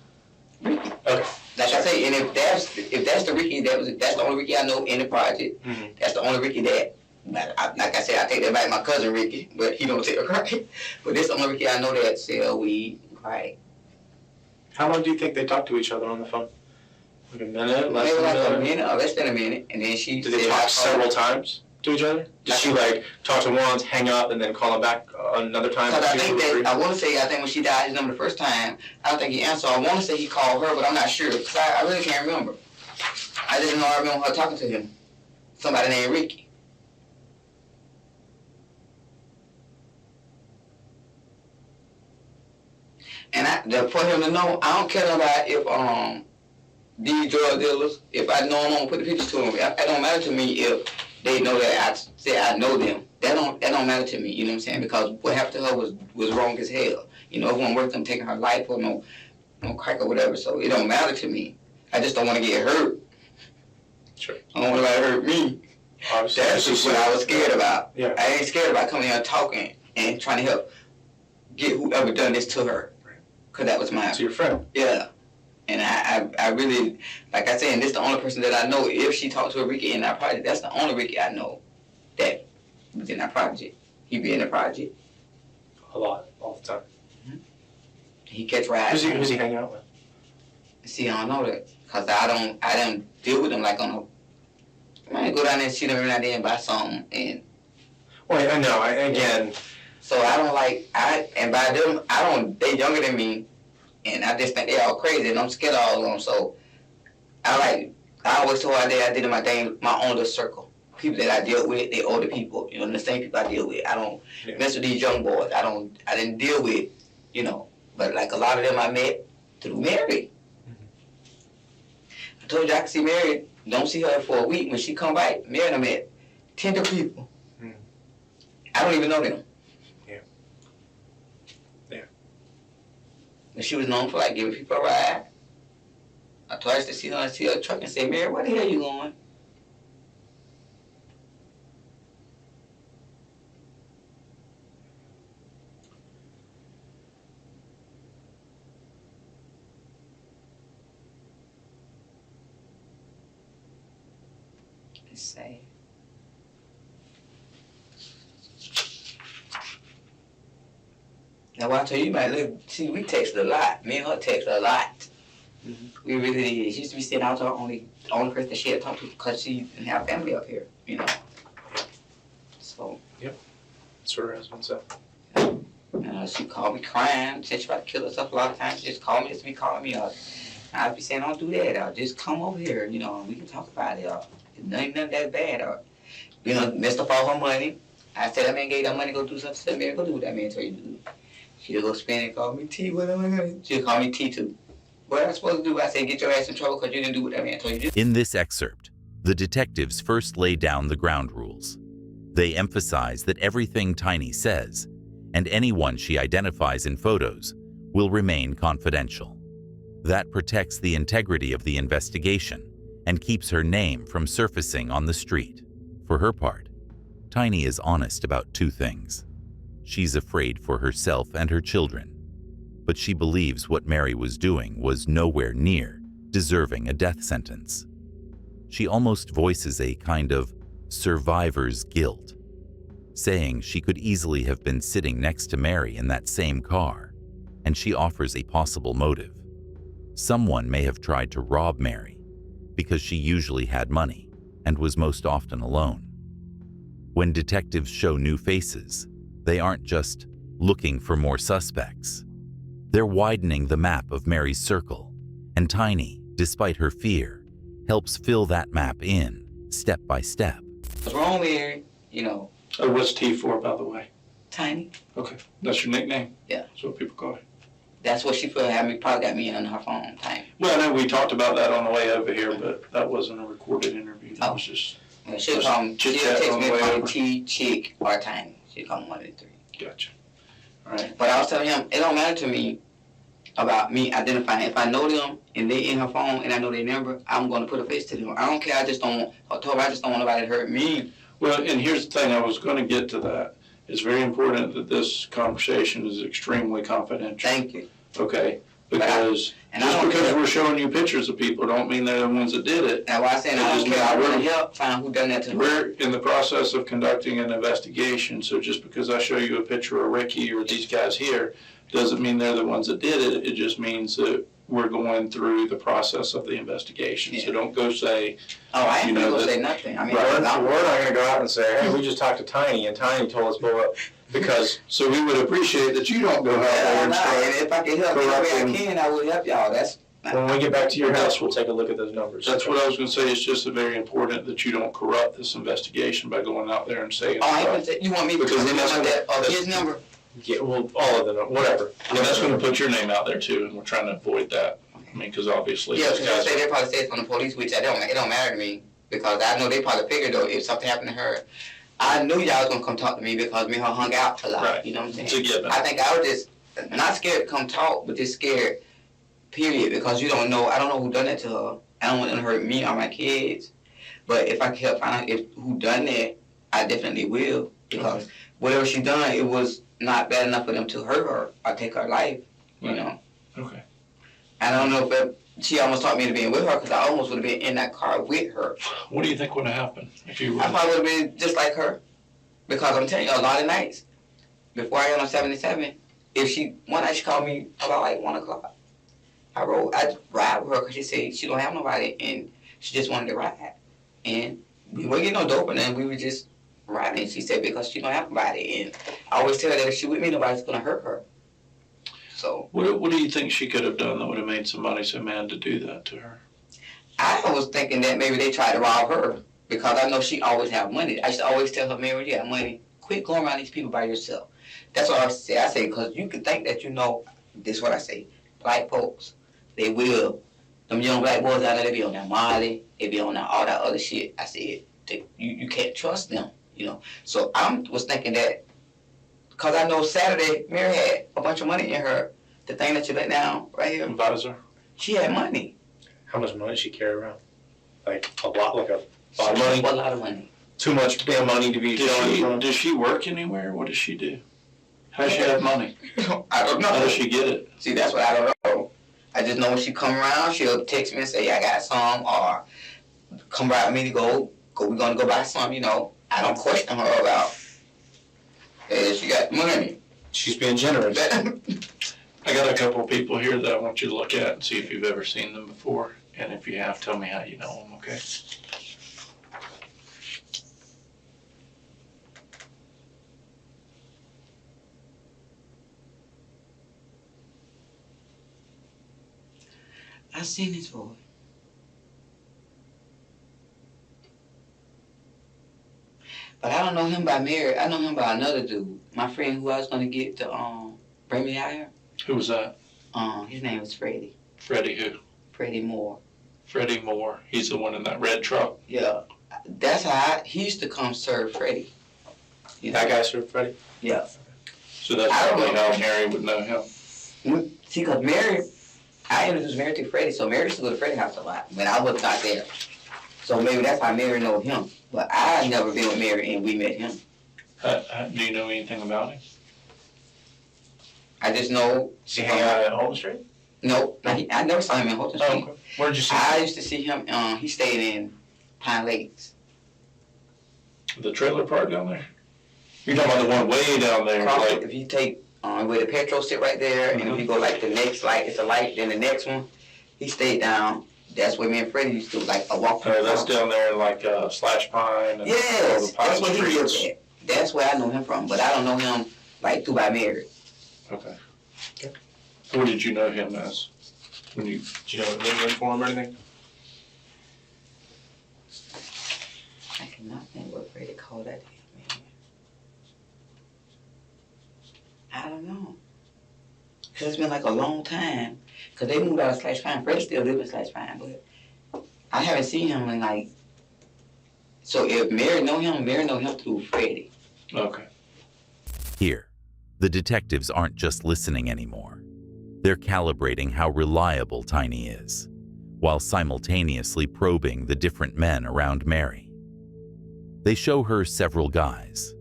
Ricky. Okay. Like I say, and if that's the Ricky, that's the only Ricky I know in the project. Mhm. That's the only Ricky that, like I said, I take that back, my cousin Ricky, but he don't take it right. But this the only Ricky I know that sell weed, right? How long do you think they talked to each other on the phone? Like a minute, less Maybe than like a a minute? minute or less than a minute, and then she Did they said, talk several times to each other? Did she like talk to once, hang up, and then call him back another time? Because I two, think three? that, I want to say, I think when she dialed his number the first time, I don't think he answered. I want to say he called her, but I'm not sure, because I really can't remember. I just know I remember her talking to him. Somebody named Ricky. And for him to know, I don't care about if these drug dealers, if I know them, I'm gonna put the pictures to them. It don't matter to me if they know that I say I know them. That don't matter to me, you know what I'm saying? Because what happened to her was wrong as hell. You know, it wasn't worth them taking her life or no crack or whatever, so it don't matter to me. I just don't want to get hurt. Sure. I don't want to let her hurt me. Obviously, That's just what I was scared about. Yeah. I ain't scared about coming here and talking and trying to help get whoever done this to her. Because that was my, To your friend. yeah. And I really, like I said, and this is the only person that I know, if she talked to a Ricky in that project, that's the only Ricky I know that was in that project. He be in the project. A lot, all the time. He catch rides. Who's he hanging out with? See, I don't know that. Because I don't deal with them like on a, I might go down there and see them every now and then and buy something. And Well, I know, again, so I don't like, and by them, they younger than me. And I just think they all crazy, and I'm scared of all of them. So I always told her that I did my thing, my own little circle. People that I deal with, they older people, you know, the same people I deal with. I don't mess with these young boys. I didn't deal with, you know, but like a lot of them I met through Mary. I told you I could see Mary, don't see her for a week. When she come back, Mary and I met 10 different people. I don't even know them. And she was known for like giving people a ride. I told her to see her truck and say, Mary, where the hell you going? Let's say. Now, what I tell you, you might live, see, we text a lot. Me and her text a lot. Mm-hmm. We really did. She used to be sitting out to her the only person that she had talked to because she didn't have family up here, you know. So. that's what her husband said. She called me crying, said she about to kill herself a lot of times. She just called me, just be calling me. I'd be saying, don't do that. Just come over here, you know, we can talk about it. It's nothing that bad. You know, messed up all her money. I said, that man gave that money, go do something. She said, man, go do what that man tell you to do. She'll go spend and call me T, what am I gonna do? She'll call me T too. What am I supposed to do? I said, get your ass in trouble because you didn't do what that man told you to do. In this excerpt, the detectives first lay down the ground rules. They emphasize that everything Tiny says, and anyone she identifies in photos, will remain confidential. That protects the integrity of the investigation and keeps her name from surfacing on the street. For her part, Tiny is honest about two things. She's afraid for herself and her children, but she believes what Mary was doing was nowhere near deserving a death sentence. She almost voices a kind of survivor's guilt, saying she could easily have been sitting next to Mary in that same car, and she offers a possible motive. Someone may have tried to rob Mary because she usually had money and was most often alone. When detectives show new faces, they aren't just looking for more suspects. They're widening the map of Mary's circle, and Tiny, despite her fear, helps fill that map in, step by step. What's wrong, Mary? You know, What's T for, by the way? Tiny. Okay, that's your nickname? Yeah. That's what people call it. That's what she probably got me on her phone, Tiny. Well, I know we talked about that on the way over here, but that wasn't a recorded interview. That was just She'll Just come. She'll chit-chat text on me the way from over. T, Chick, or Tiny. She'll come one of the three. Gotcha. All right. But I was telling him, it don't matter to me about me identifying. If I know them and they in her phone and I know their number, I'm going to put a face to them. I don't care. I just don't want nobody to hurt me. Well, and here's the thing, I was gonna get to that. It's very important that this conversation is extremely confidential, Thank you. okay? Because And I just don't because care. we're showing you pictures of people don't mean they're the ones that did it. That's why I said I don't care. I want to help find who done that to me. We're in the process of conducting an investigation, so just because I show you a picture of Ricky or these guys here, doesn't mean they're the ones that did it. It just means that we're going through the process of the investigation. So don't go say, Oh, I ain't You know gonna go that- say nothing. I mean, We're not gonna go out and say, hey, we just talked to Tiny, and Tiny told us blow up, because so we would appreciate that you don't go out there and and start. if I can help any way I corrupting- can, I will help y'all. That's when we get back to your house, we'll take a look at those numbers. That's what I was gonna say, it's just very important that you don't corrupt this investigation by going out there and saying Oh, I ain't stuff. gonna say, you want me to Because put then the that's number gonna- that, of that's- his number? Yeah, well, all of them, whatever. And that's gonna put your name out there too, and we're trying to avoid that. I mean, cause obviously Yeah, those because guys. they probably say it's from the police, which it don't matter to me, because I know they probably figured though, if something happened to her, I knew y'all was gonna come talk to me because me and her hung out a lot, Right. you know what I'm It's saying? a given. I think I was just, not scared to come talk, but just scared, period, because you don't know, I don't know who done that to her. I don't want them to hurt me or my kids, but if I can help find out who done that, I definitely will, because whatever she done, it was not bad enough for them to hurt her or take her life, you Right. know? Okay. I don't know if she almost taught me to be with her, because I almost would have been in that car with her. What do you think would have happened if you were? I probably would have been just like her, because I'm telling you, a lot of nights, before I got on 77, one night she called me about like 1 o'clock. I ride with her because she said she don't have nobody and she just wanted to ride. And we weren't getting no dope and then we were just riding. She said because she don't have nobody. And I always tell her that if she with me, nobody's going to hurt her. So What do you think she could have done that would have made somebody so mad to do that to her? I was thinking that maybe they tried to rob her because I know she always have money. I used to always tell her, Mary, you got money. Quit going around these people by yourself. That's what I say. I say, because you can think that you know, this is what I say, black folks, they will. Them young black boys out there, they be on that Molly, they be on that, all that other shit. I said, you can't trust them, you know. So I was thinking that, because I know Saturday, Mary had a bunch of money in her, the thing that you let down right here, Advisor? she had money. How much money does she carry around? Like a lot, like a lot of money? A lot of money. Too much damn money to be showing. Does she work anywhere? What does she do? How does she have money? I don't know. How does she get it? See, that's what I don't know. I just know when she come around, she'll text me and say, I got some, or come by with me to go, we're gonna go buy some, you know. I don't question her about, she got money. She's being generous. I got a couple of people here that I want you to look at and see if you've ever seen them before. And if you have, tell me how you know them, okay? I seen this boy. But I don't know him by Mary. I know him by another dude. My friend who I was gonna get to bring me out here. Who was that? His name was Freddie. Freddie who? Freddie Moore. Freddie Moore. He's the one in that red truck. Yeah. That's how he used to come serve Freddie. You know? That guy, Sir Freddie? Yeah. So that's I don't probably know. how Mary would know him. See, because Mary, I introduced Mary to Freddie, so Mary used to go to Freddie's house a lot when I was not there. So maybe that's how Mary know him. But I never been with Mary and we met him. Do you know anything about him? I just know, Does he hang out at Holton Street? no, I never saw him in Holton Street. okay. Where did you see him? I used to see him, he stayed in Pine Lakes. The trailer park down there? You're talking about the one way down there, Across, like, if you take, where the petrol sit right there, and if you go like the next light, it's a light, then the next one, he stayed down. That's where me and Freddie used to like a walk. that's down there in like Slash Pine and all Yes, the Pine that's where he lived Streets. at. That's where I know him from, but I don't know him like through by Mary. Okay. What did you know him as? When you, Did you know what name for him or anything? I cannot think what Freddie called that damn man. I don't know. Cause it's been like a long time. Cause they moved out of Slash Pine. Freddie still lives in Slash Pine, but I haven't seen him in like So if Mary know him through Freddie. Okay. Here, the detectives aren't just listening anymore. They're calibrating how reliable Tiny is, while simultaneously probing the different men around Mary. They show her several guys.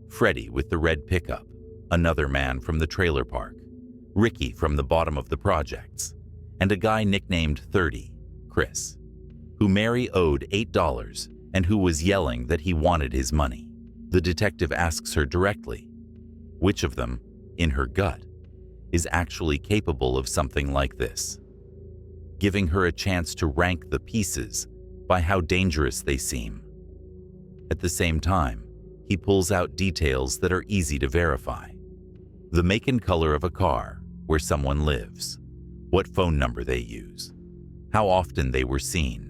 Freddie with the red pickup, another man from the trailer park, Ricky from the bottom of the projects, and a guy nicknamed 30, Chris, who Mary owed $8 and who was yelling that he wanted his money. The detective asks her directly, which of them, in her gut, is actually capable of something like this, giving her a chance to rank the pieces by how dangerous they seem. At the same time, he pulls out details that are easy to verify. The make and color of a car, where someone lives, what phone number they use, how often they were seen.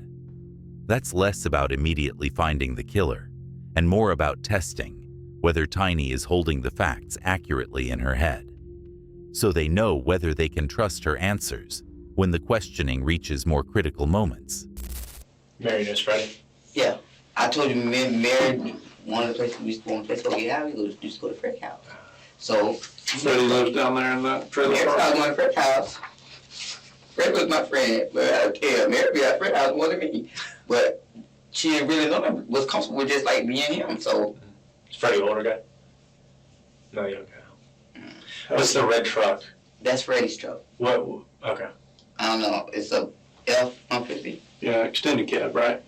That's less about immediately finding the killer and more about testing whether Tiny is holding the facts accurately in her head, so they know whether they can trust her answers when the questioning reaches more critical moments. Mary knows Freddie. Yeah. I told you, Mary, one of the places we used to go get out, we used to go to Freddie's house. So. Freddie lives down there in that trailer Mary's park? house, going to Freddie's house. Fred was my friend, but I don't care. Mary be at Fred's house more than me. But she didn't really know him, was comfortable with just like me and him, so. Is Freddie an older guy? No, you don't know. What's the red truck? That's Freddie's truck. What? Okay. I don't know. It's a F-150. Yeah, extended cab, right?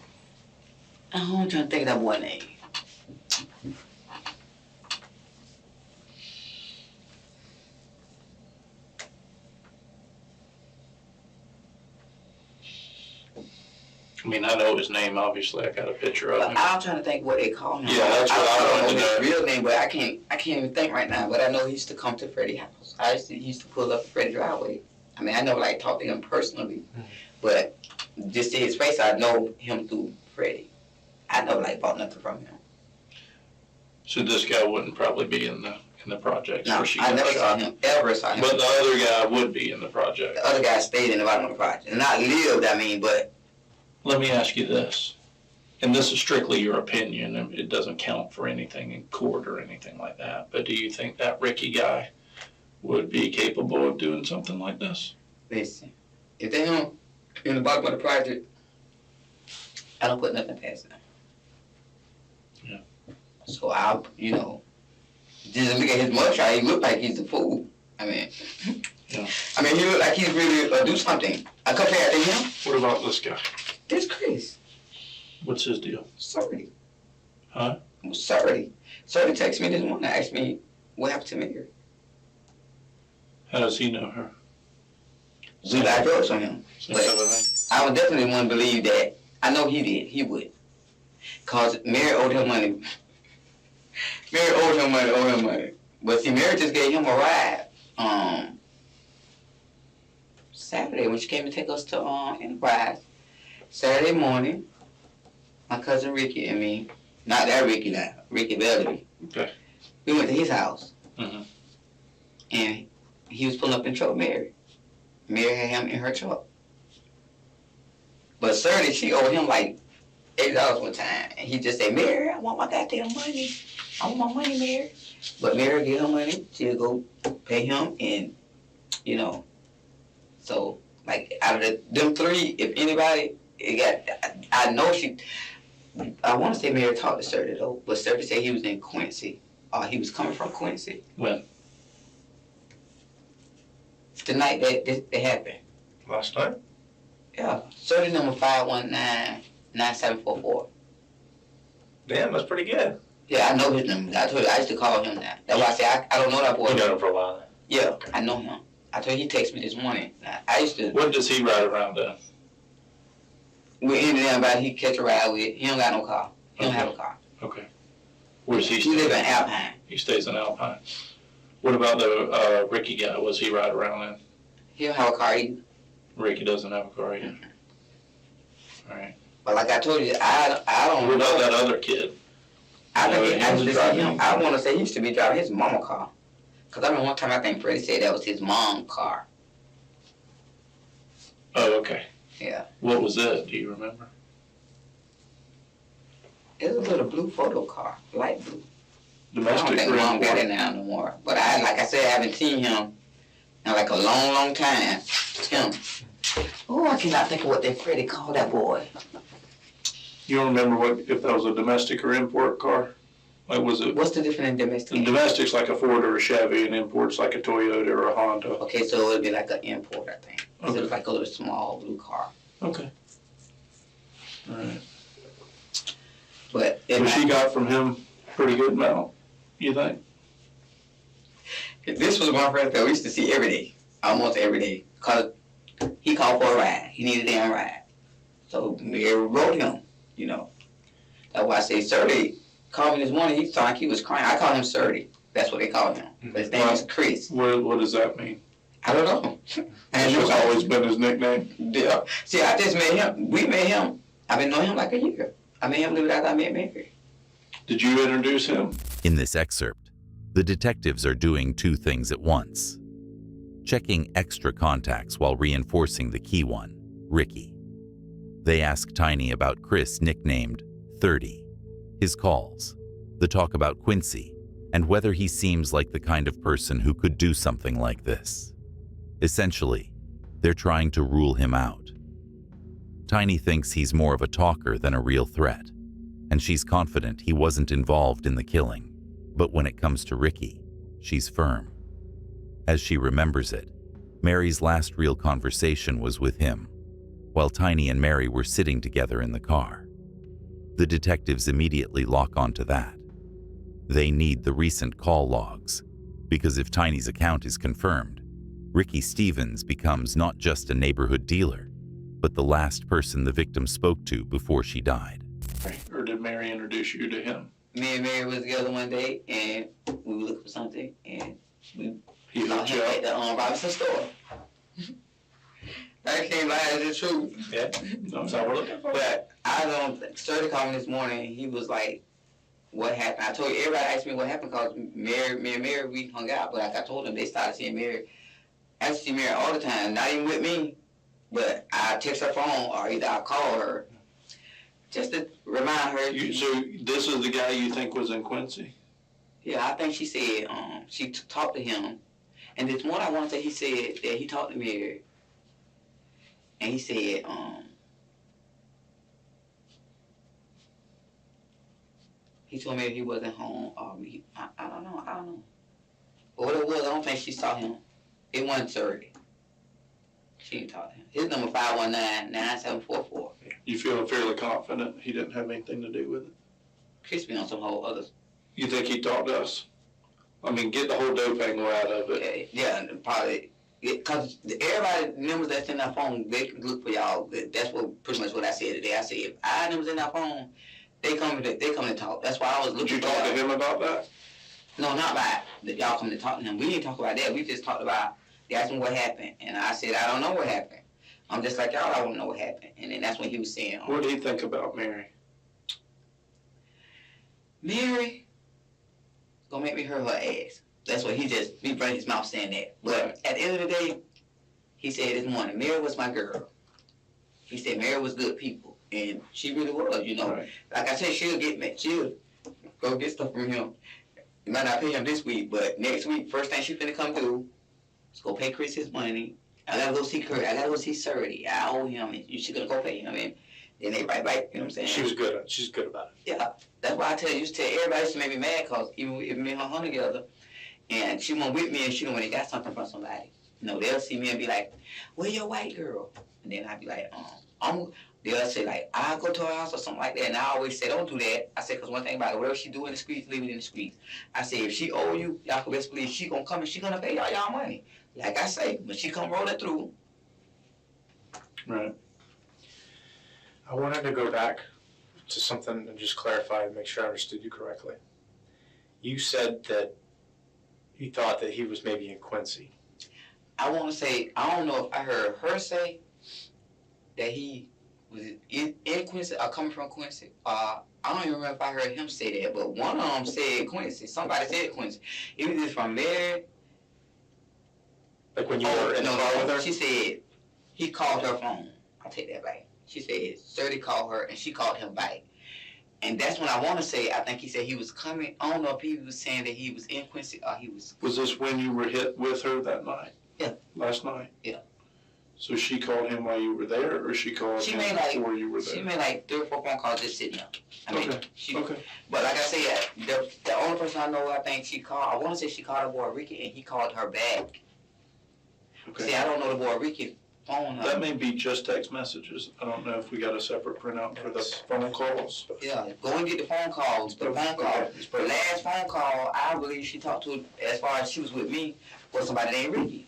I'm trying to think of that boy name. I mean, I know his name, obviously. I got a picture of But him. I'm trying to think what they call him. Yeah, that's what I don't wanted know to his know. real name, but I can't even think right now. But I know he used to come to Freddie's house. He used to pull up Freddie's driveway. I mean, I never like talked to him personally, but just to his face, I know him through Freddie. I never like bought nothing from him. So this guy wouldn't probably be in the projects No, where she I got never saw shot. him. Ever saw him. But the other guy would be in the project. The other guy stayed in the bottom of the project. Not lived, I mean, but Let me ask you this, and this is strictly your opinion, and it doesn't count for anything in court or anything like that, but do you think that Ricky guy would be capable of doing something like this? listen, if they don't in the bottom of the project, I don't put nothing past them. Yeah. So just look at his mugshot, he look like he's a fool. I mean, Yeah. I mean, he look like he's really do something. I compared to him, What about this guy? this Chris, What's his deal? sorry. Huh? Sorry. Sorry texted me this morning, asked me what happened to Mary. How does he know her? We got drugs on him. Same type of thing? I would definitely want to believe that. I know he did. He would. Cause Mary owed him money. Mary owed him money. But see, Mary just gave him a ride. Saturday when she came to take us to Enterprise. Saturday morning, my cousin Ricky and me, not that Ricky now, Ricky Bellamy. Okay. We went to his house. Mhm. And he was pulling up in truck with Mary. Mary had him in her truck. But certainly she owed him like $8 one time. And he just said, Mary, I want my goddamn money. I want my money, Mary. But Mary gave him money. She'll go pay him and, so like out of them three, if anybody, I know I want to say Mary talked to Serta though, but Serta said he was in Quincy. He was coming from Quincy. When? The night that it happened. Last night? Yeah. Serta number 519-9744. Damn, that's pretty good. Yeah, I know his number. I told you, I used to call him that. That's why I say I don't know that boy. You known him for a while then? Yeah, I know him. I told you he texted me this morning. I used to, What does he ride around in? we ended up about he catch a ride with. He don't got no car. He don't have a car. Okay. Where's he He live stay? in Alpine. He stays in Alpine. What about the Ricky guy? What's he ride around in? He don't have a car either. Ricky doesn't have a car either. All right. But like I told you, I don't What about know. that other kid? I think he he was actually driving. him. I want to say he used to be driving his mama car. Cause I remember one time I think Freddie said that was his mom's car. Oh, okay. Yeah. What was it? Do you remember? It's a little blue photo car, light blue. I don't Domestic think or Mom got import? it now no more. But like I said, I haven't seen him in like a long, long time. Him. Oh, I cannot think of what that Freddie called that boy. You don't remember if that was a domestic or import car? Like, was it? What's the difference in domestic? Domestic's like a Ford or a Chevy, and import's like a Toyota or a Honda. Okay, so it would be like an import, I think. Okay. So it was like a little small blue car. Okay. All right. But So she got from him pretty good amount, you think? this was one friend that we used to see every day, almost every day, because he called for a ride. He needed a damn ride. So Mary wrote him, you know. That's why I say Surdy called me this morning. He sounded like he was crying. I call him Surdy. That's what they call him. But his name is Chris. What does that mean? I don't know. That's just always been his nickname? Yeah. See, I just met him. We met him. I've been knowing him like a year. I met him after I met Mary. Did you introduce him? In this excerpt, the detectives are doing two things at once. Checking extra contacts while reinforcing the key one, Ricky. They ask Tiny about Chris, nicknamed 30, his calls, the talk about Quincy, and whether he seems like the kind of person who could do something like this. Essentially, they're trying to rule him out. Tiny thinks he's more of a talker than a real threat, and she's confident he wasn't involved in the killing. But when it comes to Ricky, she's firm. As she remembers it, Mary's last real conversation was with him, while Tiny and Mary were sitting together in the car. The detectives immediately lock onto that. They need the recent call logs, because if Tiny's account is confirmed, Ricky Stevens becomes not just a neighborhood dealer, but the last person the victim spoke to before she died. Or did Mary introduce you to him? Me and Mary was together one day, and we were looking for something, and He saw hooked him you at up? the Robinson store. I can't lie, it's the truth. Yeah, that's all we're looking for. But I don't think, Sturdy called me this morning, he was like, what happened? I told you, everybody asked me what happened because me and Mary, we hung out, but like I told them, they started seeing Mary. I used to see Mary all the time, not even with me, but I text her phone or either I call her just to remind her. So this is the guy you think was in Quincy? Yeah, I think she said she talked to him, and this morning I want to say he said that he talked to Mary, and he said he told me he wasn't home. I don't know. But what it was, I don't think she saw him. It wasn't 30. She didn't talk to him. His number 519-9744. You feel fairly confident he didn't have anything to do with it? Chris be on some whole other. You think he talked to us? I mean, get the whole dope angle out of it. Yeah, probably. Because everybody numbers that's in our phone, they can look for y'all. That's what pretty much what I said today. I said if I numbers in our phone, they come to talk. That's why I was Did looking. you talk to him about that? No, not about that. Y'all come to talk to him. We didn't talk about that. We just talked about. They asked me what happened, and I said I don't know what happened. I'm just like y'all. I don't know what happened. And then that's when he was saying, What did he think about Mary? Mary gonna make me hurt her ass. That's what he brought his mouth saying that. But at the end of the day, he said this morning, Mary was my girl. He said Mary was good people, and she really was, you know. Right. Like I said, she'll go get stuff from him. You might not pay him this week, but next week, first thing she's finna come do is go pay Chris his money. I gotta go see Kurt. I gotta go see Surdy. I owe him, and she gonna go pay him. And then they right back, you know what I'm saying? She's good about it. Yeah, that's why I tell you, everybody used to make me mad, because even if me and her hung together, and she went with me, and she know when they got something from somebody, you know, they'll see me and be like, where your white girl? And then I'd be like, they'll say like, I'll go to her house or something like that, and I always say, don't do that. I said, because one thing about it, whatever she do in the streets, leave it in the streets. I say, if she owe you, y'all can best believe she gonna come and she gonna pay y'all money. Like I say, when she come rolling through. Right. I wanted to go back to something and just clarify and make sure I understood you correctly. You said that you thought that he was maybe in Quincy. I want to say, I don't know if I heard her say that he was in Quincy or coming from Quincy. I don't even remember if I heard him say that, but one of them said Quincy. Somebody said Quincy. It was just from Mary. Like when you were in the car with her? She said he called her phone. I'll take that back. She said Surdy called her and she called him back. And that's when I want to say, I think he said he was coming. I don't know if he was saying that he was in Quincy or he was. Was this when you were hit with her that night? Yeah. Last night? Yeah. So she called him while you were there, or she called She him made like before you were there? She made like 3 or 4 phone calls just sitting there. I mean, Okay. she. Okay. But like I said, the only person I know, I think she called. I want to say she called her boy Ricky, and he called her back. Okay. See, I don't know the boy Ricky's phone number. That may be just text messages. I don't know if we got a separate printout for the phone calls. Yeah, go and get the phone calls. The phone call. Okay. The last phone call I believe she talked to, as far as she was with me, was somebody named Ricky.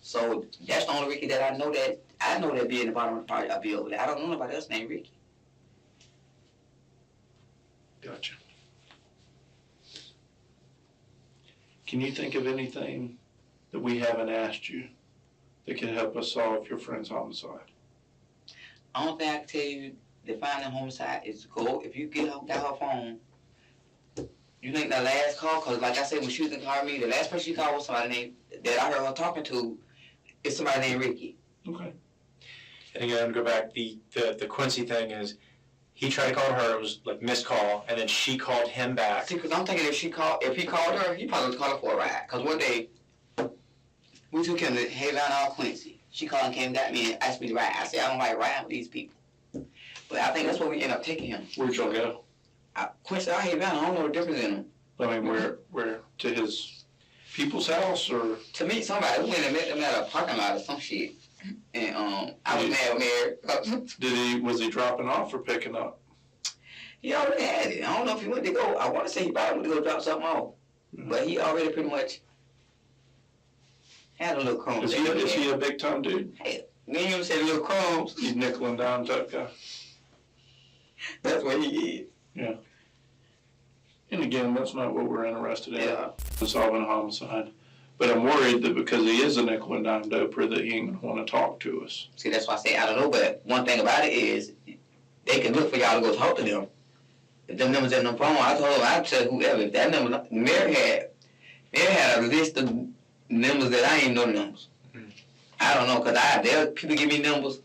So that's the only Ricky that I know that be in the bottom of the party. I'll be over there. I don't know nobody else named Ricky. Gotcha. Can you think of anything that we haven't asked you that can help us solve your friend's homicide? I don't think I can tell you define the homicide is go if you got her phone. You think the last call, because like I said, when she was in the car with me, the last person she called was somebody named, that I heard her talking to, is somebody named Ricky. Okay. And again, go back, the Quincy thing is, he tried to call her, it was like missed call, and then she called him back. See, because I'm thinking if he called her, he probably was calling for a ride. Because one day, we took him to Havana, Quincy. She called and came and got me and asked me to ride. I said, I don't like riding with these people. But I think that's where we ended up taking him. Where'd y'all go? Quincy or Havana, I don't know the difference in them. I mean, where to his people's house, or? To meet somebody, we went and met them at a parking lot or some shit. And I was married. Was he dropping off or picking up? He already had it. I don't know if he went to go. I want to say he probably went to go drop something off. But he already pretty much had a little crumbs. Is he a big time dude? Hey, me and him said little crumbs. He's nickel and dime type guy. That's what he is. And again, that's not what we're interested in. Yeah. Solving a homicide. But I'm worried that because he is a nickel and dime doper that he ain't gonna want to talk to us. See, that's why I say I don't know. But one thing about it is they can look for y'all to go talk to them. If them numbers in the phone, I told them, I'd tell whoever. If that number, Mary had a list of numbers that I ain't know the numbers. I don't know, because people give me numbers.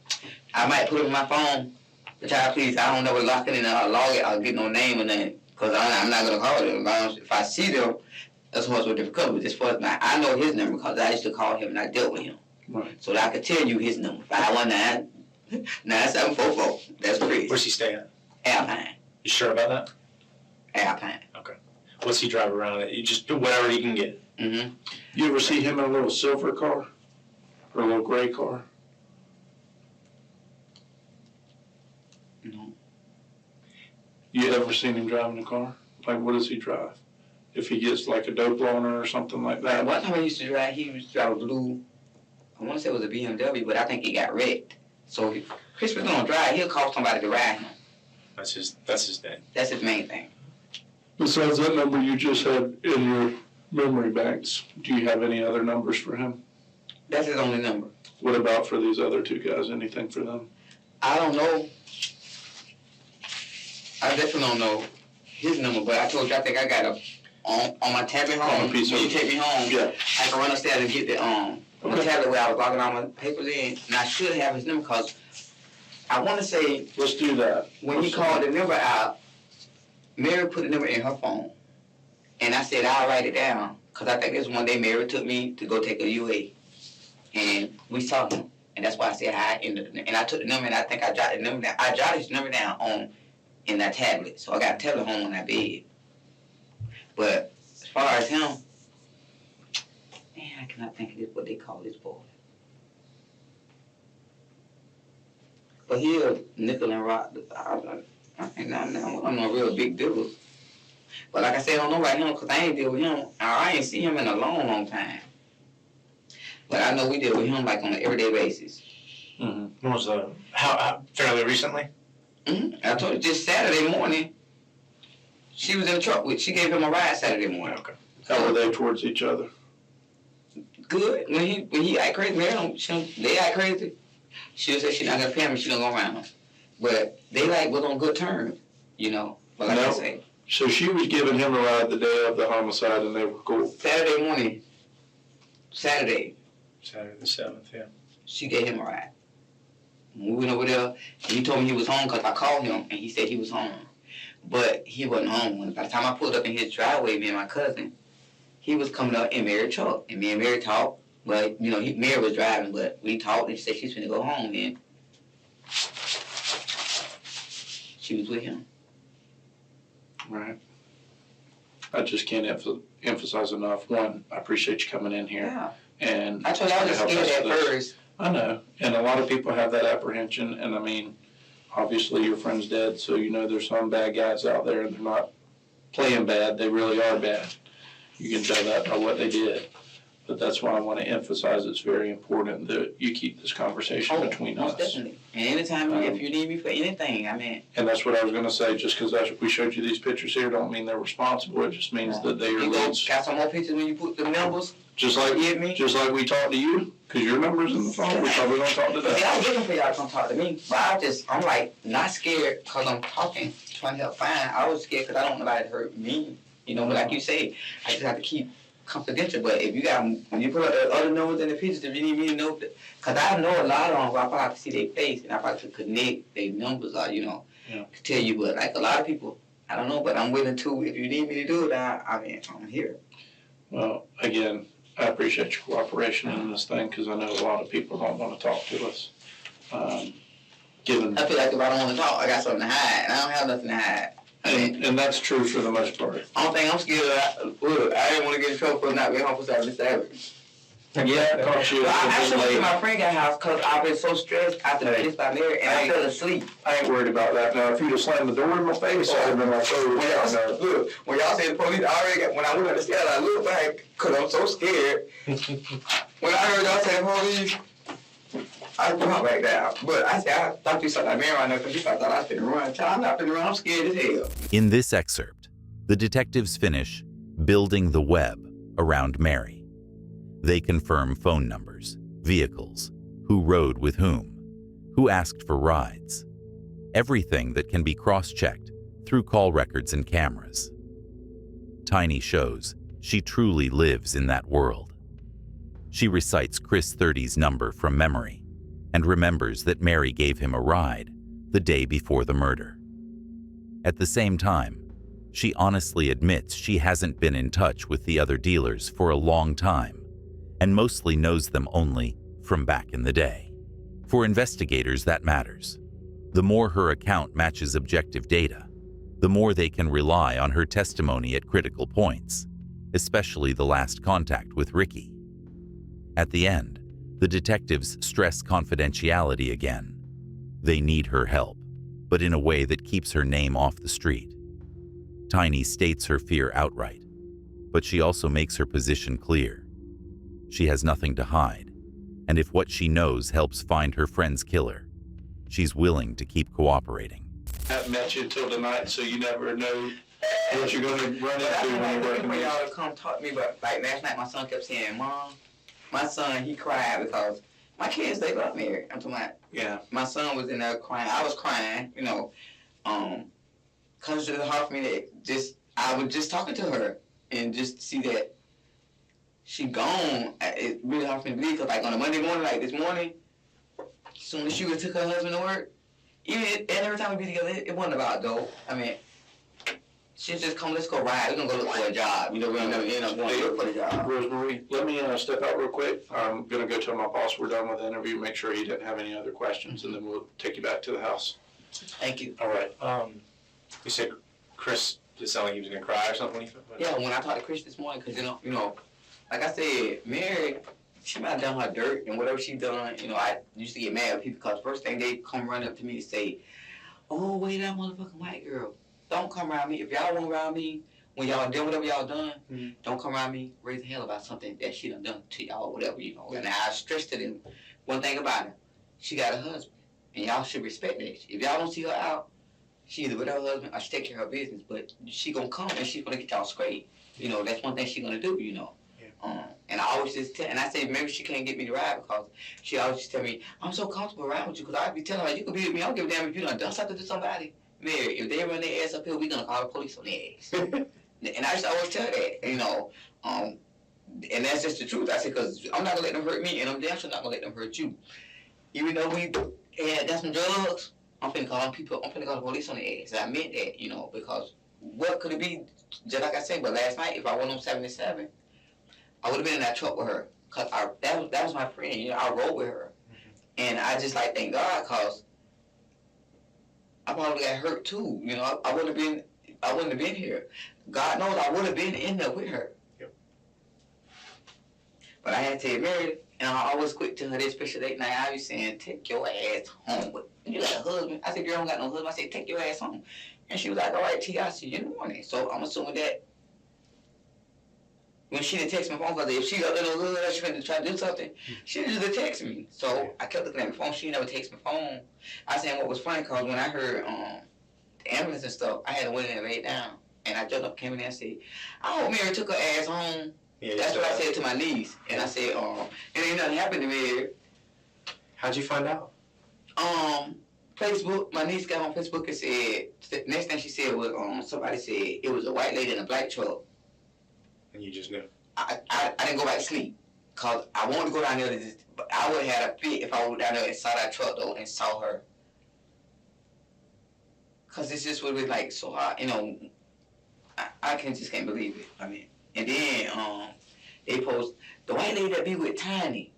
I might put it in my phone. But y'all, please, I don't never lock it in or log it. I'll get no name or nothing. Because I'm not going to call them. If I see them, that's what's with different color. Just for I know his number because I used to call him and I dealt with him. Right. So that I could tell you his number. 519-9744. That's Chris. Where's he staying? Alpine. You sure about that? Alpine. What's he drive around in? You just do whatever he can get. Mm-hmm. You ever see him in a little silver car? Or a little gray car? No. You ever seen him driving a car? Like, what does he drive? If he gets like a dope loaner or something like that? One time he used to drive a blue, I want to say it was a BMW, but I think he got wrecked. So if Chris was going to drive, he'll call somebody to ride him. That's his thing. That's his main thing. Besides that number you just had in your memory banks, do you have any other numbers for him? That's his only number. What about for these other two guys? Anything for them? I don't know. I definitely don't know his number, but I told you I think I got on my tablet home. On a piece when you of- take me home, Yeah. I can run upstairs and get the my tablet where I was logging all my papers in, and I should have his number because I want to say Let's do that. when he called the number out, Mary put the number in her phone, and I said I'll write it down because I think this one day Mary took me to go take a UA, and we saw him, and that's why I said I ended. And I took the number, and I think I jotted the number down. I jotted his number down in that tablet, so I got a tablet home on that bed. But as far as him, man, I cannot think of this, what they call this boy. But he a nickel and rock. I'm not a real big deal. But like I said, I don't know about him because I ain't deal with him. I ain't see him in a long, long time. But I know we deal with him like on an everyday basis. Mm-hmm. When was how fairly recently? I told you just Saturday morning. She was in the truck with. She gave him a ride Saturday morning. Okay. How were they towards each other? Good. When he act crazy, they act crazy. She'll say she's not gonna pay him. She don't go around him. But they was on good terms, you know. But like I say, So she was giving him a ride the day of the homicide, and they were cool. Saturday morning. Saturday, Saturday the 7th, yeah. she gave him a ride. When we went over there, he told me he was home because I called him and he said he was home. But he wasn't home. By the time I pulled up in his driveway, me and my cousin, he was coming up in Mary's truck. And me and Mary talked. But, you know, Mary was driving, but we talked and she said she's going to go home. And she was with him. Right. I just can't emphasize enough. One, I appreciate you coming in here. Yeah. And I told you I was just scared at first. I know. And a lot of people have that apprehension. And I mean, obviously your friend's dead, so you know there's some bad guys out there and they're not playing bad. They really are bad. You can tell that by what they did. But that's why I want to emphasize it's very important that you keep this conversation between most us. Definitely. And anytime, if you need me for anything, I mean. And that's what I was going to say. Just because we showed you these pictures here don't mean they're responsible. It just means that they are leads. Got some more pictures when you put the numbers. Just like we talked to you, because your number's in the phone. We probably don't talk to that. See, I was looking for y'all to come talk to me. But I'm like, not scared because I'm talking, trying to help find. I was scared because I don't want nobody to hurt me. You know, but like you say, I just have to keep confidential. But if you got, when you put up the other numbers in the pictures, if you need me to know, because I know a lot of them, I probably have to see their face and I probably could connect their numbers or, you know, to tell you. But like a lot of people, I don't know, but I'm willing to. If you need me to do it, I mean, I'm here. Well, again, I appreciate your cooperation in this thing because I know a lot of people don't want to talk to us. I feel like if I don't want to talk, I got something to hide, and I don't have nothing to hide. And that's true for the most part. Only thing I'm scared of, I didn't want to get in trouble for not being home for Saturday. Yeah, I caught you. I actually went to my friend's house because I've been so stressed after the kiss by Mary, and I fell asleep. I ain't worried about that. Now, if you'd have slammed the door in my face, I'd have been like, oh, look, when y'all said the police, when I went up the stairs, I looked back because I'm so scared. When I heard y'all say police, I dropped back down. But I said, I thought you saw that man right now because you thought I was finna run. I'm not finna run. I'm scared as hell. In this excerpt, the detectives finish building the web around Mary. They confirm phone numbers, vehicles, who rode with who asked for rides, everything that can be cross-checked through call records and cameras. Tiny shows she truly lives in that world. She recites Chris 30's number from memory and remembers that Mary gave him a ride the day before the murder. At the same time, she honestly admits she hasn't been in touch with the other dealers for a long time and mostly knows them only from back in the day. For investigators, that matters. The more her account matches objective data, the more they can rely on her testimony at critical points, especially the last contact with Ricky. At the end, the detectives stress confidentiality again. They need her help, but in a way that keeps her name off the street. Tiny states her fear outright, but she also makes her position clear. She has nothing to hide, and if what she knows helps find her friend's killer, she's willing to keep cooperating. I haven't met you until tonight, so you never know what you're going to run into when you're working. When y'all come talk to me, but like last night, my son kept saying, "Mom," my son, he cried because my kids, they love me. I'm talking about, my son was in there crying. I was crying, you know, because it's hard for me to I was just talking to her and just see that she gone. It's really hard for me to believe because like on a Monday morning, like this morning, as soon as she took her husband to work, and every time we be together, it wasn't about dope. I mean, she'd just come, let's go ride. We're going to go look for a job. You know, we're going to end up going to look for a job. Rosemary, let me step out real quick. I'm going to go tell my boss we're done with the interview, make sure he didn't have any other questions, and then we'll take you back to the house. Thank you. All right. You said Chris, did it sound like he was going to cry or something? Yeah, when I talked to Chris this morning, because, you know, like I said, Mary, she might have done her dirt, and whatever she done, you know, I used to get mad at people because first thing they come running up to me and say, "Oh, wait, that motherfucking white girl. Don't come around me. If y'all want around me, when y'all done whatever y'all done, don't come around me raising hell about something that she done to y'all or whatever, you know." And I stressed to them, one thing about her, she got a husband, and y'all should respect that. If y'all don't see her out, she either with her husband or she take care of her business, but she gonna come and she's gonna get y'all straight. You know, that's one thing she gonna do, you know. And I always just tell, and I say maybe she can't get me to ride because she always just tell me, "I'm so comfortable riding with you," because I be telling her, "You can be with me, I don't give a damn if you done something to somebody. Mary, if they run their ass up here, we gonna call the police on their ass." And I just always tell that, you know, and that's just the truth. I said, because I'm not gonna let them hurt me, and I'm damn sure not gonna let them hurt you. Even though and that's some drugs, I'm finna call people, I'm finna call the police on the ass. I meant that, because what could it be? Just like I said, but last night, if I went on 77, I would have been in that truck with her. Cause that was my friend, I rode with her. And I just like thank God, cause I probably got hurt too, I wouldn't have been here. God knows I would have been in there with her. Yep. But I had to tell Mary, and I always quick to her this special date night. I was saying, take your ass home. But you got a husband? I said, girl, I don't got no husband. I said, take your ass home. And she was like, all right, T, I'll see you in the morning. So I'm assuming that when she didn't text my phone, because if she got a little hood, she was try to do something, she didn't just text me. So I kept looking at my phone. She never texted my phone. I said, what was funny, because when I heard the ambulance and stuff, I had to went in and lay down. And I jumped up, came in there and said, I hope Mary took her ass home. Yeah, That's what I said to my niece. And I said, it ain't nothing happened to Mary. How'd you find out? Facebook, my niece got on Facebook and said, the next thing she said was, somebody said it was a white lady in a black truck. And you just knew. I didn't go back to sleep, because I wanted to go down there, but I would have had a fit if I went down there and saw that truck, though, and saw her. Because this just would be like so hard, I just can't believe it. I mean, and then they post, the white lady that be with Tiny,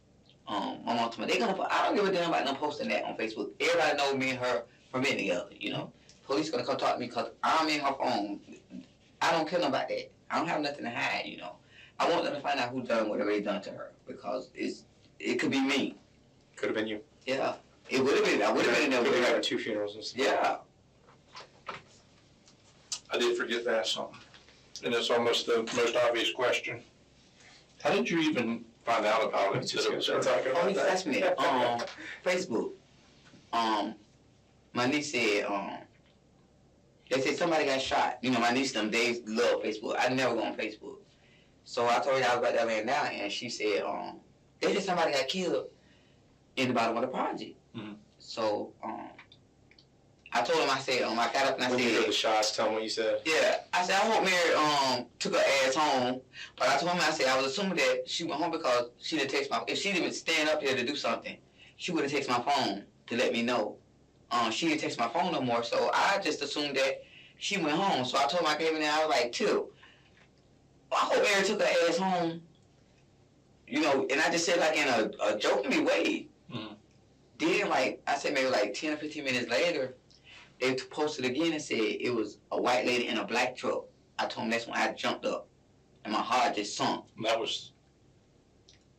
my mom told me, I don't give a damn about them posting that on Facebook. Everybody knows me and her from being together, Police gonna come talk to me because I'm in her phone. I don't care about that. I don't have nothing to hide, I want them to find out who done whatever they done to her, because it could be me. Could have been you. Yeah, it would have been. I would have been in there Could with have her. had 2 funerals and stuff. Yeah. I did forget to ask something, and it's almost the most obvious question. How did you even find out about it? That it was there? Oh, you asked me that. Facebook. My niece said, they said somebody got shot. My niece, they love Facebook. I never go on Facebook. So I told her I was about that laying down, and she said, they said somebody got killed in the bottom of the project. Mm-hmm. So, I told him, I said, I got up and I When you said, heard the shots, tell them what you said. yeah, I said, I hope Mary took her ass home. But I told him, I said, I was assuming that she went home because she didn't text if she didn't stand up here to do something, she would have texted my phone to let me know. She didn't text my phone no more, so I just assumed that she went home. So I told him, I gave her that, I was like, Tip, I hope Mary took her ass home. And I just said like in a jokingly way. Mm-hmm. Then I said maybe 10 or 15 minutes later, they posted again and said it was a white lady in a black truck. I told them that's when I jumped up and my heart just sunk. And that was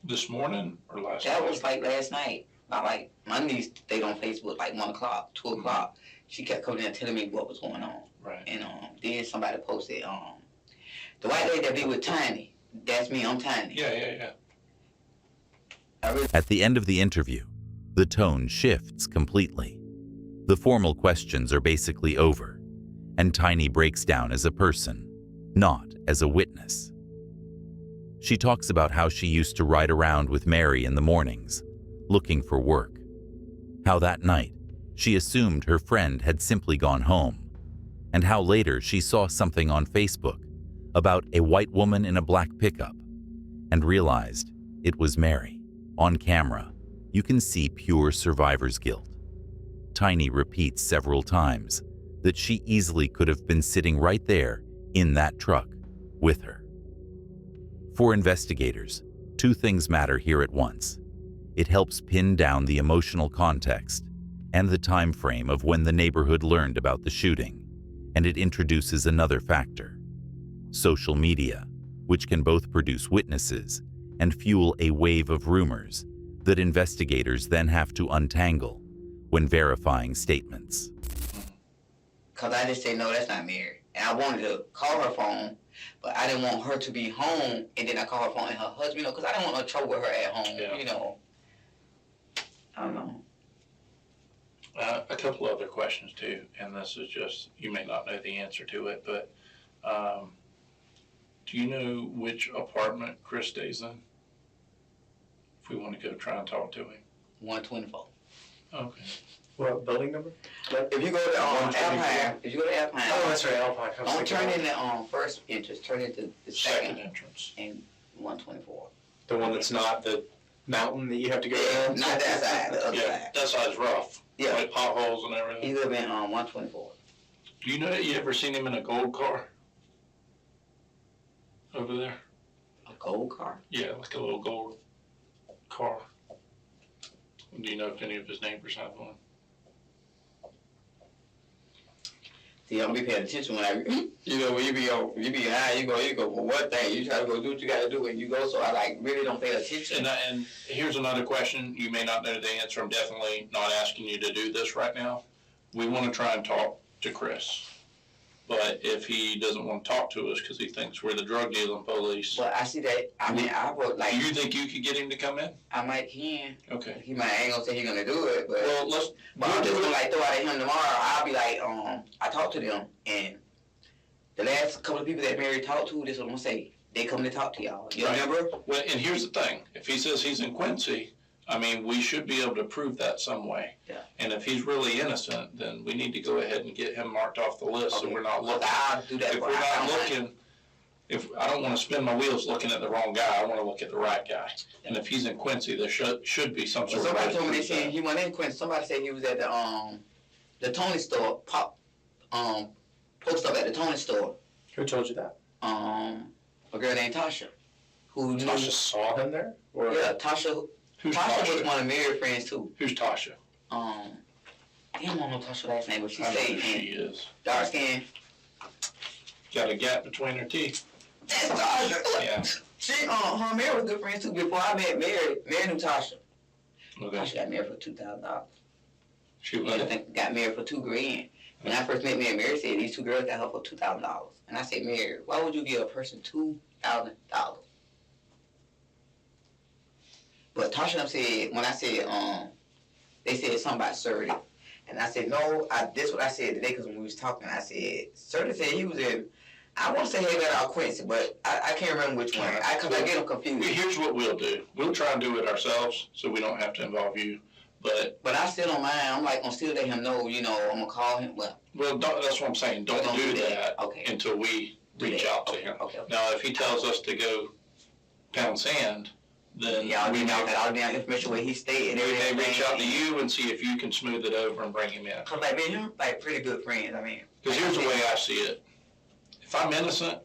this morning or last night? That was last night. My niece stayed on Facebook 1 o'clock, 2 o'clock. She kept coming in and telling me what was going on. Right. And then somebody posted, the white lady that be with Tiny, that's me, I'm Tiny. Yeah. At the end of the interview, the tone shifts completely. The formal questions are basically over, and Tiny breaks down as a person, not as a witness. She talks about how she used to ride around with Mary in the mornings, looking for work. How that night, she assumed her friend had simply gone home, and how later she saw something on Facebook about a white woman in a black pickup, and realized it was Mary. On camera, you can see pure survivor's guilt. Tiny repeats several times that she easily could have been sitting right there in that truck with her. For investigators, 2 things matter here at once. It helps pin down the emotional context and the time frame of when the neighborhood learned about the shooting, and it introduces another factor: social media, which can both produce witnesses and fuel a wave of rumors that investigators then have to untangle when verifying statements. Because I just said, no, that's not Mary. And I wanted to call her phone, but I didn't want her to be home, and then I call her phone and her husband, because I didn't want no trouble with her at home, Yeah. I don't know. A couple other questions too, and this is just, you may not know the answer to it, but do you know which apartment Chris stays in? If we want to go try and talk to him. 124. Okay. What building number? If you go to Alpine, Oh, that's right, Alpine. I was don't thinking turn of in the first entrance, turn into the Second second entrance. in 124. the one that's not the mountain that you have to go down. Not that side, the other Yeah, side. that side's rough. Yeah. Like potholes and He everything. live in 124. Do you know that you ever seen him in a gold car? Over there? A gold car? Yeah, like a little gold car. Do you know if any of his neighbors have one? See, I'm be paying attention when I, when you be high, you go for one thing, you try to go do what you gotta do, and you go, so I like really don't pay attention. And here's another question. You may not know the answer. I'm definitely not asking you to do this right now. We want to try and talk to Chris. But if he doesn't want to talk to us because he thinks we're the drug dealing police, But I see that, I mean, I would like, do you think you could get him to come in? I might can. Okay. He might ain't gonna say he gonna do it, but Well, let's. but I'm just gonna like throw out at him tomorrow. I'll be like, I talked to them, and the last couple of people that Mary talked to, this is what I'm gonna say. They come to talk to y'all. You Right. remember? Well, and here's the thing. If he says he's in Quincy, I mean, we should be able to prove that some way. Yeah. And if he's really innocent, then we need to go ahead and get him marked off the list so we're not looking. I'll do that. If we're not looking, I don't want to spin my wheels looking at the wrong guy. I want to look at the right guy. And if he's in Quincy, there should be some sort of. Somebody told me they proof said that. he went in Quincy. Somebody said he was at the Tony store. Post up at the Tony store. Who told you that? A girl named Tasha, who knew. Tasha saw him there? Or Yeah, Tasha. Who's Tasha was Tasha? one of Mary's friends too. Who's Tasha? I don't know Tasha's last name, but she I know stayed who she in is. dark skin. Got a gap between her teeth. That's Tasha. Yeah. She, her and Mary was good friends too. Before I met Mary, Mary knew Tasha. Okay. Tasha got married for $2,000. She I was. think got married for $2 grand. When I first met Mary, Mary said these two girls got her for $2,000. And I said, Mary, why would you give a person $2,000? But Tasha said, when I said, they said something about Surrey. And I said, no, this what I said today, because when we was talking, I said, Surrey said he was in, I want to say he got out Quincy, but I can't remember which one. I get them confused. Here's what we'll do. We'll try and do it ourselves so we don't have to involve you. But I still don't mind. I'm like, gonna still let him know, I'm gonna call him. that's what I'm saying. Don't do that Okay. until we reach out to him. Okay. Now, if he tells us to go pound sand, then Yeah, we we know may, that all the information where he stayed and we may everything. reach out to you and see if you can smooth it over and bring him in. Cause like, man, you're like pretty good friends. I mean. Because here's the way I see it. If I'm innocent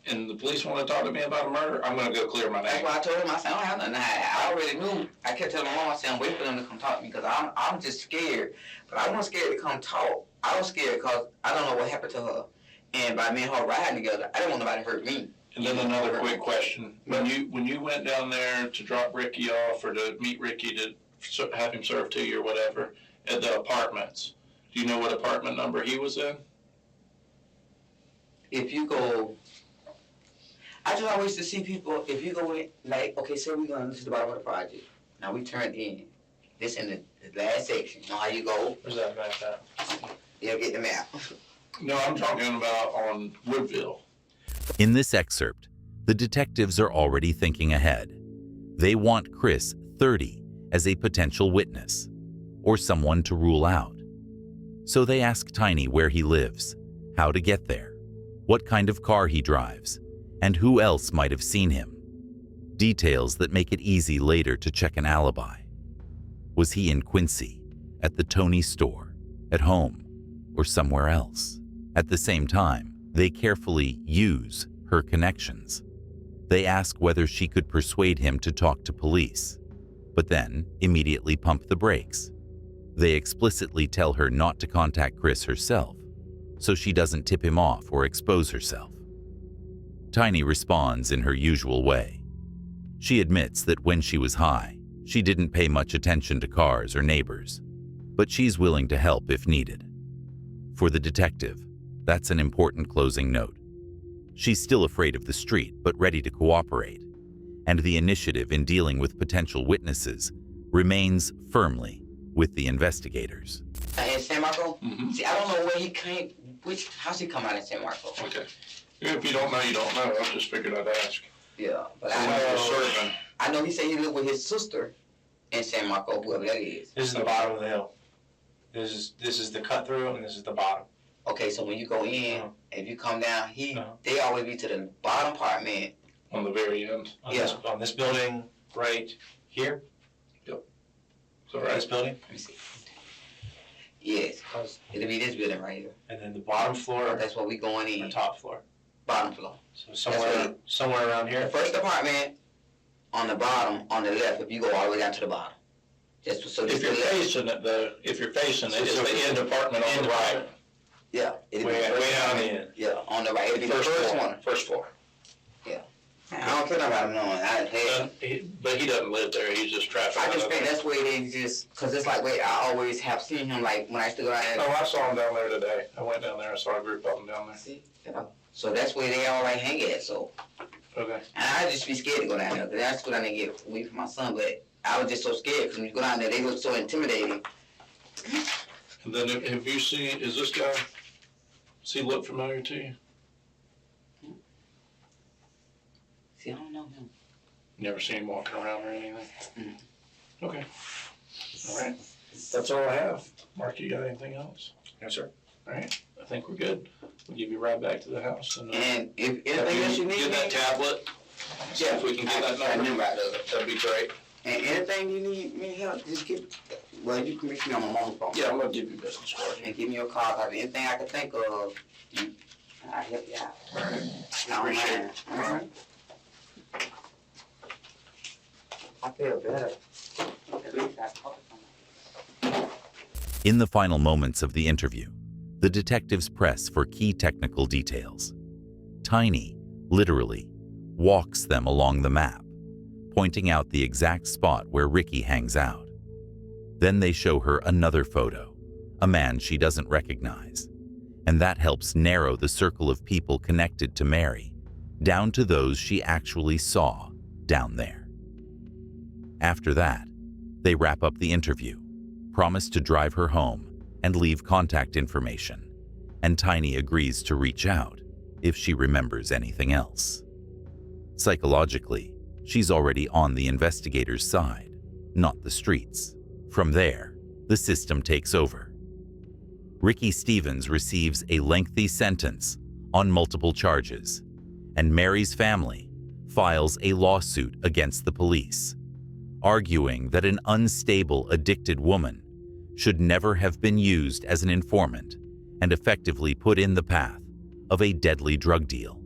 and the police want to talk to me about a murder, I'm going to go clear my That's name. why I told him, I said, I don't have nothing to hide. I already knew. I kept telling my mom, I said, I'm waiting for them to come talk to me because I'm just scared. But I wasn't scared to come talk. I was scared because I don't know what happened to her. And by me and her riding together, I didn't want nobody to hurt me. And then another quick question. When you went down there to drop Ricky off or to meet Ricky to have him serve to you or whatever at the apartments, do you know what apartment number he was in? If you go, I just always to see people, if you go in, like, okay, so we're going to the bottom of the project. Now we turned in. This in the last section. You know how you go? where's that map at? You'll get the map. No, I'm talking about on Woodville. In this excerpt, the detectives are already thinking ahead. They want Chris, 30, as a potential witness, or someone to rule out. So they ask Tiny where he lives, how to get there, what kind of car he drives, and who else might have seen him. Details that make it easy later to check an alibi. Was he in Quincy, at the Tony store, at home, or somewhere else? At the same time, they carefully use her connections. They ask whether she could persuade him to talk to police, but then immediately pump the brakes. They explicitly tell her not to contact Chris herself, so she doesn't tip him off or expose herself. Tiny responds in her usual way. She admits that when she was high, she didn't pay much attention to cars or neighbors, but she's willing to help if needed. For the detective, that's an important closing note. She's still afraid of the street, but ready to cooperate, and the initiative in dealing with potential witnesses remains firmly with the investigators. In San Marco? Mm-hmm. See, I don't know where he came, how's he come out in San Marco? Okay. If you don't know, you don't know. I just figured I'd ask. Yeah, but So when he was serving, I know he said he lived with his sister in San Marco, whoever that is. This is the bottom of the hill. This is the cut through and this is the bottom. Okay, so when you go in, if you come down, Uh-huh. they always be to the bottom apartment. on the very end. On this building right here. Is that This right? building. Let me see. Yes, cause it'll be this building right here. And then the bottom floor That's where we going or in. top floor? Bottom floor. So somewhere around The here? first apartment on the bottom, on the left, if you go all the way down to the bottom. Just so If this you're the left. facing it, it's the end apartment on End the right. Yeah. It'll be Way the first down one. the end. Yeah, on the right. It'll be the first one. First floor. I don't care about him knowing. But he doesn't live there, he's just traffic. I just think that's where it is, just cause it's like where I always have seen him, like when I used to go down there. Oh, I saw him down there today. I went down there, I saw a group of them down there. See, you know, so that's where they all like hang at. So, Okay. and I just be scared to go down there, cause I just go down there and get away from my son. But I was just so scared, cause when you go down there, they look so intimidating. And then have you seen, is this guy, does he look familiar to you? See, I don't know him. Never seen him walking around or anything? Mm. Okay. All right. That's all I have. Mark, you got anything else? No, sir. All right. I think we're good. We'll give you a ride back to the house and And if anything else you need, get that tablet. See if we can get that I number. knew about that. That'd be great. And anything you need me help, just get. Well, you can reach me on my mom's phone. Yeah, I'm gonna give you business card. And give me a call. If anything I can think of, I'll help you out. All right. I don't Appreciate mind. it. All right. I feel better. At least I talked to somebody. In the final moments of the interview, the detectives press for key technical details. Tiny, literally, walks them along the map, pointing out the exact spot where Ricky hangs out. Then they show her another photo, a man she doesn't recognize, and that helps narrow the circle of people connected to Mary, down to those she actually saw down there. After that, they wrap up the interview, promise to drive her home, and leave contact information, and Tiny agrees to reach out if she remembers anything else. Psychologically, she's already on the investigator's side, not the streets. From there, the system takes over. Ricky Stevens receives a lengthy sentence on multiple charges, and Mary's family files a lawsuit against the police, arguing that an unstable, addicted woman should never have been used as an informant and effectively put in the path of a deadly drug deal.